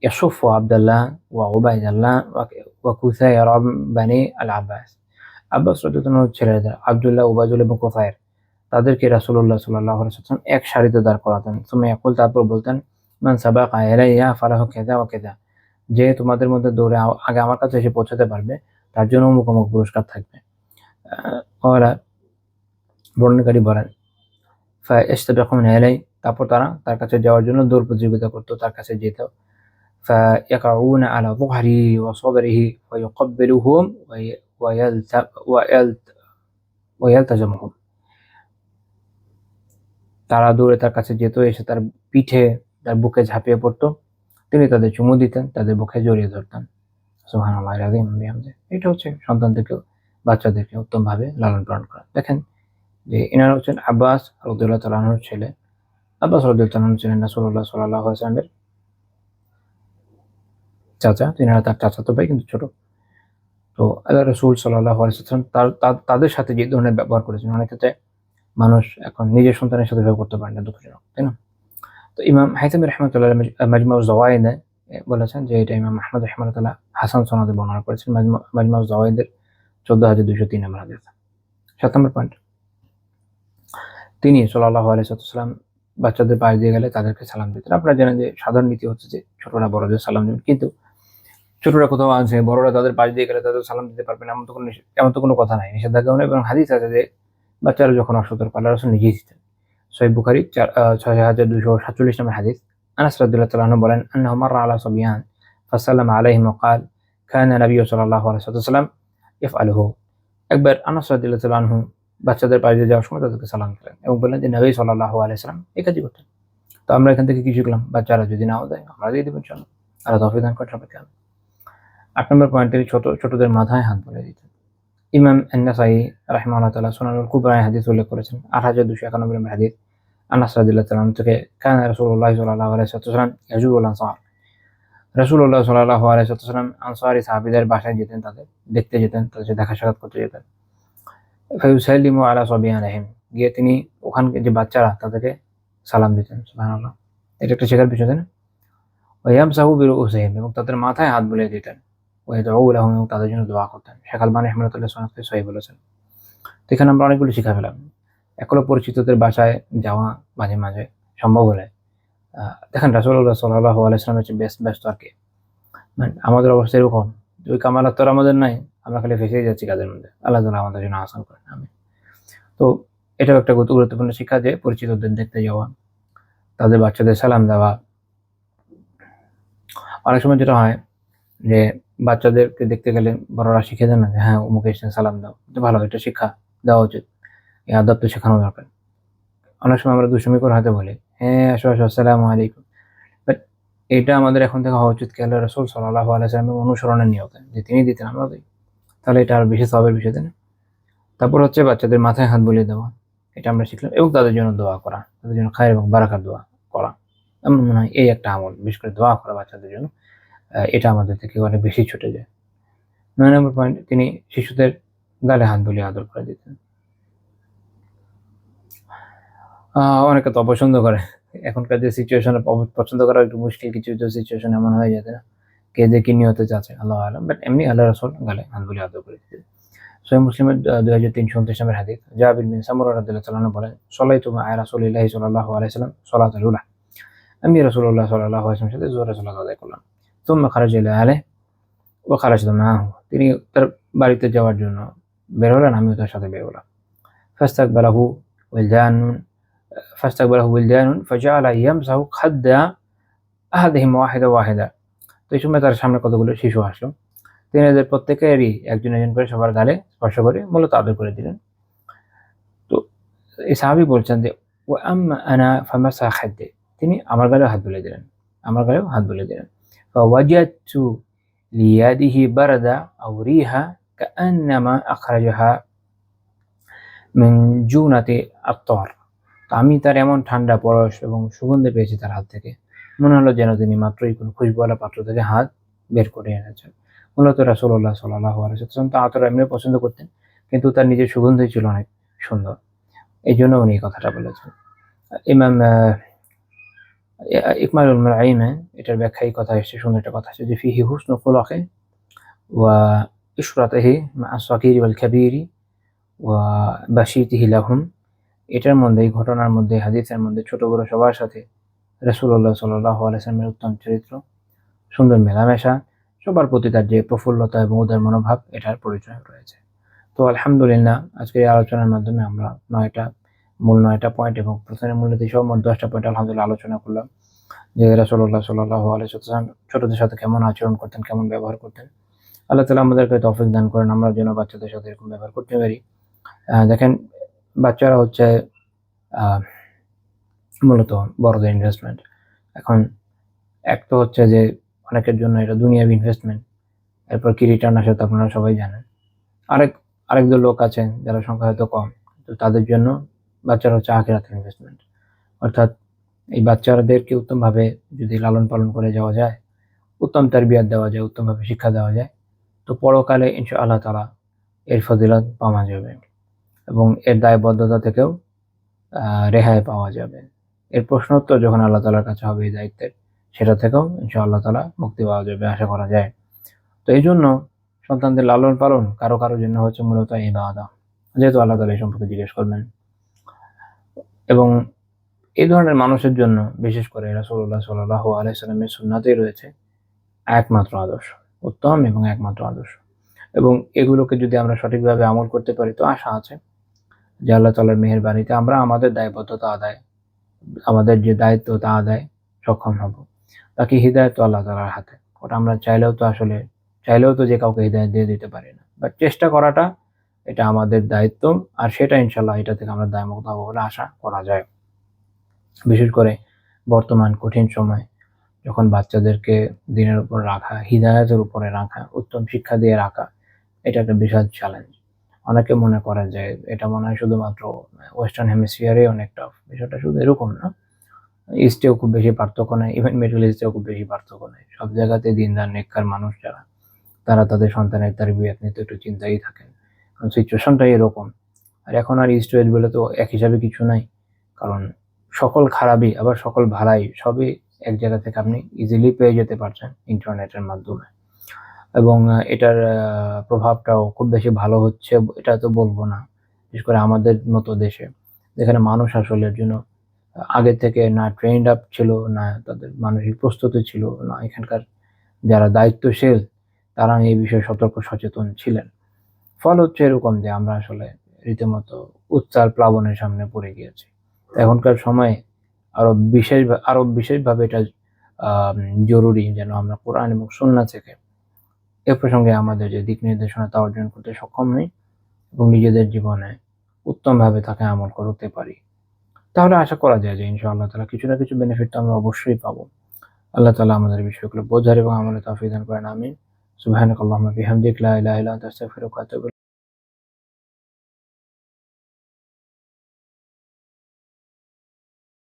ইয়াসুফু আব্দুল্লাহ ওয়া উবাইদুল্লাহ ওয়া কুসায়রা বানি আল আব্বাস। আব্বাস রাদিয়াল্লাহু আনহুর ছেলেরা আব্দুল্লাহ, উবাইদুল এবং কুসায়র, তাদেরকে রাসূলুল্লাহ সাল্লাল্লাহু আলাইহি ওয়াসাল্লাম এক সারিতে দাঁড় করাতেন। সুম্মা ইয়াকুল, তারপর বলতেন, মান সাবাকা ইলাইয়া ফালাহু কাযা ওয়া কাযা। যে তোমাদের মধ্যে দৌড়ে আগে আমার কাছে এসে পৌঁছাতে পারবে, তার জন্য অমুক অমুক পুরস্কার থাকবে। ওরা বর্ণনাকারী বলেন, ফায়াস্তাবিকুনা ইলাই, তারপর তারা তার কাছে যাওয়ার জন্য দৌড় প্রতিযোগিতা করত, তার কাছে যেত। ফায়াকাউনা আলা যুহরিহি ওয়া সাদরিহি ফায়ুকাব্বিলুহুম ওয়ায়ালতাজিমুহুম। তারা দৌড়ে তার কাছে যেত, এসে তার পিঠে, তার বুকে ঝাঁপিয়ে পড়তো। তিনি তাদের চুমু দিতেন, তাদের বুকে জড়িয়ে ধরতেন। সুবহানাল্লাহিল আযীম ওয়া বিহামদিহি। এটা হচ্ছে সন্তানদেরকে, বাচ্চাদেরকে উত্তমভাবে লালন পালন করা। দেখেন যে এনারা হচ্ছেন আব্বাস রাদিয়াল্লাহু তাআলা আনহুর ছেলে। আব্বাস রাদিয়াল্লাহু তাআলা আনহু ছিলেন রাসূলুল্লাহ সাল্লাল্লাহু আলাইহি ওয়াসাল্লামের চাচা। তিনারা তার চাচাতো ভাই, কিন্তু ছোট। তো আল্লাহ রাসূল সাল্লাল্লাহু আলাইহি ওয়াসাল্লাম তাদের সাথে যে ধরনের ব্যবহার করেছেন, অনেক ক্ষেত্রে মানুষ এখন নিজের সন্তানের সাথে ব্যবহার করতে পারে না, দুঃখজনক, তাই না? তো ইমাম হাইতামী রাহমাতুল্লাহ মাজমা যাওয়ায়েদে বলেছেন যে এটা ইমাম আহমদ রাহিমাহুল্লাহ হাসান সনদে বর্ণনা করেছেন, মাজমা যাওয়ায়েদের 14203 নম্বর হাদিস। ৭ নম্বর পয়েন্ট, তিনি সাল্লাল্লাহু আলাইহি ওয়াসাল্লাম বাচ্চাদের পাশ দিয়ে গেলে তাদেরকে সালাম দিতেন। আপনারা জানেন যে সাধারণ নীতি হচ্ছে যে ছোটরা বড়দের সালাম দিবেন, কিন্তু ছোটরা কোথাও আছে, বড়রা তাদের পাশ দিয়ে গেলে তাদের সালাম দিতে পারবেন এমন তো কোনো কথা নাই, নিষেধাজ্ঞাও নেই। এবং হাদিস আছে যে বাচ্চারা যখন অসতর্ক, আল্লাহ রাসূল নিজেই দিতেন। সহিহ বুখারী 6247 নম্বর হাদিস। আনাস রাদিয়াল্লাহু তাআলা আনহু বলেন, আন্নাহু মাররা আলা সাবিয়ান ফাসাল্লামা আলাইহিম ওয়া ক্বাল কানা নাবিয়্যু সাল্লাল্লাহু আলাইহি ওয়াসাল্লাম ইয়াফআলুহু। একবার আনাস রাদিয়াল্লাহু তাআলা আনহু বাচ্চাদের পাশ দিয়ে যাওয়ার সময় তাদেরকে সালাম দিলেন এবং বললেন যে নবী সাল্লাল্লাহু আলাইহি ওয়াসাল্লাম এই কাজই করতেন। তো আমরা এখান থেকে কি শিখলাম? বাচ্চারা যদি নাও দেয়, আমরা দিয়ে দেব ইনশাআল্লাহ। আল্লাহ তৌফিক দান করেন সবাইকে। ৮ নম্বর পয়েন্ট, তিনি ছোটদের মাথায় হাত বুলিয়ে দিতেন। ইমাম আন-নাসাঈ রাহিমাহুল্লাহ তাআলা সুনানুল কুবরায় হাদিস উল্লেখ করেছেন, ৮২৯১ নম্বর হাদিস। আনাস রাদিয়াল্লাহু তাআলা আনহু থেকে, কানা রাসূলুল্লাহ সাল্লাল্লাহু আলাইহি ওয়াসাল্লাম ইয়াজুরুল আনসার। রাসূলুল্লাহ সাল্লাল্লাহু আলাইহি ওয়াসাল্লাম আনসারী সাহাবীদের বাসায় যেতেন, তাদের দেখতে যেতেন, তাদের সাথে দেখা সাক্ষাৎ করতে যেতেন। ফায়ুসাল্লিমু আলা সাবিয়ানিহিম, গিয়ে তিনি ওখানকার যে বাচ্চারা তাদেরকে সালাম দিতেন। সুবহানাল্লাহ, এটা একটা শেখার বিষয়, তাই না? ওয়ায়ামসাহু বিরুউসিহিম, এবং তাদের মাথায় হাত বুলিয়ে দিতেন। ওয়ায়াদউ লাহুম, এবং তাদের জন্য দোয়া করতেন। শেখ আলবানী রাহমাতুল্লাহ সনদকে সহিহ বলেছেন। তো এখানে আমরা অনেকগুলো শিক্ষা পেলাম। একলো পরিচিতদের বাসায় যাওয়া মাঝে মাঝে সম্ভব হলে, দেখেন রাসূলুল্লাহ সাল্লাল্লাহু আলাইহি ওয়াসাল্লামের চেয়ে ব্যস্ত আর কি। মানে আমাদের অবস্থা এরকম যে ওই কামালাত তো আর আমাদের নাই, আমরা খালি ফেঁসেই যাচ্ছি কাজের মধ্যে। আল্লাহ তাআলা আমাদের জন্য আসান করেন, আমিন। তো এটাও একটা গুরুত্বপূর্ণ শিক্ষা যে পরিচিতদের দেখতে যাওয়া, তাদের বাচ্চাদের সালাম দেওয়া। অনেক সময় যেটা হয় যে বাচ্চাদেরকে দেখতে গেলে বড়রা শিখিয়ে দেন না যে হ্যাঁ অমুক এসেছেন সালাম দাও, এটা ভালো, এটা শিক্ষা দেওয়া উচিত, এই আদব তো শেখানো দরকার। অনেক সময় আমরা দুষ্টুমি করে হয়তো বলি হ্যাঁ আসো আসো আসসালামু আলাইকুম, বাট এটা আমাদের এখন থেকে হওয়া উচিত কি আল্লাহ রাসূল সাল্লাল্লাহু আলাইহি ওয়াসাল্লামের অনুসরণের নিয়তে, যে তিনি দিতেন আমরা দিই, তাহলে এটা আরো বেশি সওয়াবের বিষয়, তাই না? তারপর হচ্ছে বাচ্চাদের মাথায় হাত বুলিয়ে দেওয়া, এটা আমরা শিখলাম, এবং তাদের জন্য দোয়া করা, তাদের জন্য খায়ের এবং বারাকার দোয়া করা। আমার মনে হয় এই একটা আমল, বিশেষ করে দোয়া করা বাচ্চাদের জন্য, এটা আমাদের থেকে অনেক বেশি ছুটে যায়। ৯ নম্বর পয়েন্ট, তিনি শিশুদের গালে হাত বুলিয়ে আদর করে দিতেন। অনেকে তো অপছন্দ করে, এখনকার যে সিচুয়েশনে পছন্দ করা একটু মুশকিল, কিছু কিছু সিচুয়েশন এমন হয়ে যায়, তাই না? কে যে কি নিয়তে চাচ্ছে আল্লাহু আ'লাম, বাট এমনি আল্লাহ রাসূল গালে হাত বুলিয়ে আদর করে দিতেন। সহিহ মুসলিমের 2329 নম্বর হাদিস, জাবির বিন সামুরা রাদিয়াল্লাহু তাআলা বলেন, সাল্লাইতু মা রাসূলিল্লাহি সাল্লাল্লাহু আলাইহি ওয়াসাল্লাম সালাতুল উলা, আমি রাসূলুল্লাহ সাল্লাল্লাহু আলাইহি ওয়াসাল্লামের সাথে যোহরের সালাত আদায় করলাম। সুম্মা খারাজা ইলা আহলিহি ওয়া খারাজতু মাআহু, তিনি তার বাড়িতে যাওয়ার জন্য বের হলেন, আমিও তার সাথে বের হলাম। ফাস্তাকবালাহু ওয়ালদানুন ফাস্তাকবালাহু ওয়ালদানুন ফাজাআলা ইয়ামসাহু খাদ্দা আহাদিহিম ওয়াহিদা ওয়াহিদা। তো এই সময় তার সামনে কতগুলো শিশু আসলো, তিনি এদের প্রত্যেকেরই একজন একজন করে সবার গালে স্পর্শ করে মূলত আদর করে দিলেন। তো এই সাহাবী বলছেন যে ওয়া আম্মা আনা ফামাসা খাদ্দি, তিনি আমার গালেও হাত বুলিয়ে দিলেন, আমার গালেও হাত বুলিয়ে দিলেন। ফাওয়াজাদতু লিয়াদিহি বারদা আও রিহা কাআন্নামা আখরাজাহা মিন জুনাতি আত-তার, তো আমি তার এমন ঠান্ডা পরশ এবং সুগন্ধি পেয়েছি তার হাত থেকে, মনে হলো যেন তিনি মাত্রই কোনো খুশবুওয়ালা পাত্র থেকে হাত বের করে এনেছেন। মূলত রাসূলুল্লাহ সাল্লাল্লাহু আলাইহি ওয়াসাল্লাম তো আতর এমনি পছন্দ করতেন, কিন্তু তার নিজের সুগন্ধই ছিল অনেক সুন্দর, এই জন্য উনি এই কথাটা বলেছেন। ইমাম ইকমালুল মুনাইমে এটার ব্যাখ্যায় এই কথা এসেছে, সুন্দর একটা কথা আছে যে ফিহি হুসনু খুলুকি ওয়া ইশরাতিহি মা আস-সাগীরি ওয়াল কাবীরি ওয়া বাশীতিহি লাহুম, এটার মধ্যে, এই ঘটনার মধ্যে, হাদিসের মধ্যে ছোট বড় সবার সাথে রাসূলুল্লাহ সাল্লাল্লাহু আলাইহি ওয়াসাল্লামের উত্তম চরিত্র, সুন্দর মেলামেশা, সবার প্রতি তার যে প্রফুল্লতা এবং উদার মনোভাব, এটার পরিচয় রয়েছে। তো আলহামদুলিল্লাহ, আজকের এই আলোচনার মাধ্যমে আমরা ৯টা পয়েন্ট এবং প্রথমে মূলত সহ মোট ১০টা পয়েন্ট আলহামদুলিল্লাহ আলোচনা করলাম, যে রাসূলুল্লাহ সাল্লাল্লাহু আলাইহি ওয়াসাল্লাম ছোটদের সাথে কেমন আচরণ করতেন, কেমন ব্যবহার করতেন। আল্লাহ তাআলা আমাদেরকে তৌফিক দান করেন আমরা যেন বাচ্চাদের সাথে এরকম ব্যবহার করতে পারি। দেখেন বাচ্চারা হচ্ছে আহ মূলত বড়দের ইনভেস্টমেন্ট। এখন এক তো হচ্ছে যে অনেকের জন্য এটা দুনিয়াবি ইনভেস্টমেন্ট, এরপর কি রিটার্ন আসে তা আপনারা সবাই জানেন। আরেক দল লোক আছেন যারা সংখ্যা হয়তো কম, তো তাদের জন্য বাচ্চারা হচ্ছে আখিরাতের ইনভেস্টমেন্ট। অর্থাৎ এই বাচ্চাদেরকে উত্তমভাবে যদি লালন পালন করে যাওয়া যায়, উত্তম তারবিয়াত দেওয়া যায়, উত্তমভাবে শিক্ষা দেওয়া যায়, তো পরকালে ইনশাআল্লাহ তাআলা এর ফজিলত পাওয়া যাবে এবং এর দায়বদ্ধতা থেকেও রেহাই পাওয়া যাবে। এর প্রশ্নোত্তর যখন আল্লাহ তাআলার কাছে হবে এই দায়িত্বের, সেটা থেকেও ইনশাআল্লাহ তাআলা মুক্তি পাওয়া যাবে, আশা করা যায়। তো এই জন্য সন্তানদের লালন পালন কারো জন্য হচ্ছে মূলত ইবাদত, যেহেতু আল্লাহ তাআলা এই সম্পর্কে জিজ্ঞেস করবেন। এবং এই ধরনের মানুষের জন্য বিশেষ করে রাসূলুল্লাহ সাল্লাল্লাহু আলাইহি ওয়াসাল্লামের সুন্নাতেই রয়েছে একমাত্র আদর্শ, উত্তম এবং একমাত্র আদর্শ। এবং এগুলোকে যদি আমরা সঠিকভাবে আমল করতে পারি, তো আশা আছে যে আল্লাহ তাআলার মেহেরবানিতে আমরা আমাদের দায়বদ্ধতা আদায়, আমাদের যে দায়িত্ব তা আদায় সক্ষম হব। বাকি হিদায়াত তো আল্লাহ তাআলার হাতে, ওটা আমরা চাইলেও তো যে কাউকে হিদায়াত দিয়ে দিতে পারি না, বাট চেষ্টা করাটা এটা আমাদের দায়িত্ব, আর সেটা ইনশাআল্লাহ এটা থেকে আমরা দায়মুক্ত হবো বলে আশা করা যায়। বিশেষ করে বর্তমান কঠিন সময়, যখন বাচ্চাদেরকে দিনের উপর রাখা, হিদায়াতের উপরে রাখা, উত্তম শিক্ষা দিয়ে রাখা, এটা একটা বিশাল চ্যালেঞ্জ। অনেকে মনে করে যে এটা মনে হয় শুধুমাত্র ওয়েস্টার্ন হেমিস্ফিয়ারে অনেক টাফ, বিষয়টা শুধু এরকম না। ইস্টেও খুব বেশি পার্থক্য নেই, ইভেন মিডল ইস্টেও খুব বেশি পার্থক্য নেই। সব জায়গাতে দিনদার নেককার মানুষ যারা, তারা তাদের সন্তানের তারবিয়াত নিয়ে তো একটু চিন্তাই থাকেন, কারণ সিচুয়েশনটাই এরকম। আর এখন আর ইস্ট ওয়েস্ট বলে তো এক হিসাবে কিছু নাই, কারণ সকল খারাপই আবার সকল ভালাই সবই এক জায়গা থেকে আপনি ইজিলি পেয়ে যেতে পারছেন ইন্টারনেটের মাধ্যমে। এবং এটার প্রভাবটাও খুব বেশি ভালো হচ্ছে এটা তো বলবো না, বিশেষ করে আমাদের মতো দেশে, যেখানে মানুষ আসলে এর জন্য আগে থেকে না ট্রেন্ড আপ ছিল, না তাদের মানসিক প্রস্তুতি ছিল, না এখানকার যারা দায়িত্বশীল তারা এই বিষয়ে সতর্ক সচেতন ছিলেন। ফল হচ্ছে এরকম যে আমরা আসলে রীতিমতো উত্তাল প্লাবনের সামনে পড়ে গিয়েছি। এখনকার সময়ে আরো বিশেষভাবে এটা জরুরি যেন আমরা কোরআন এবং সুন্নাহ থেকে এ প্রসঙ্গে আমাদের যে দিক নির্দেশনা তা অর্জন করতে সক্ষম হই এবং নিজেদের জীবনে উত্তমভাবে তাকে আমল করতে পারি। তাহলে আশা করা যায় যে ইনশাআল্লাহ তাআলা কিছু না কিছু বেনিফিট তো আমরা অবশ্যই পাবো। আল্লাহ তাআলা আমাদের বিষয়গুলো বোঝার এবং আমলে তৌফিক দান করেন। আমিন। সুবহানাকাল্লাহুম্মা বিহামদিক লা ইলাহা ইল্লা আনতা আস্তাগফিরুকা ওয়া আতুবু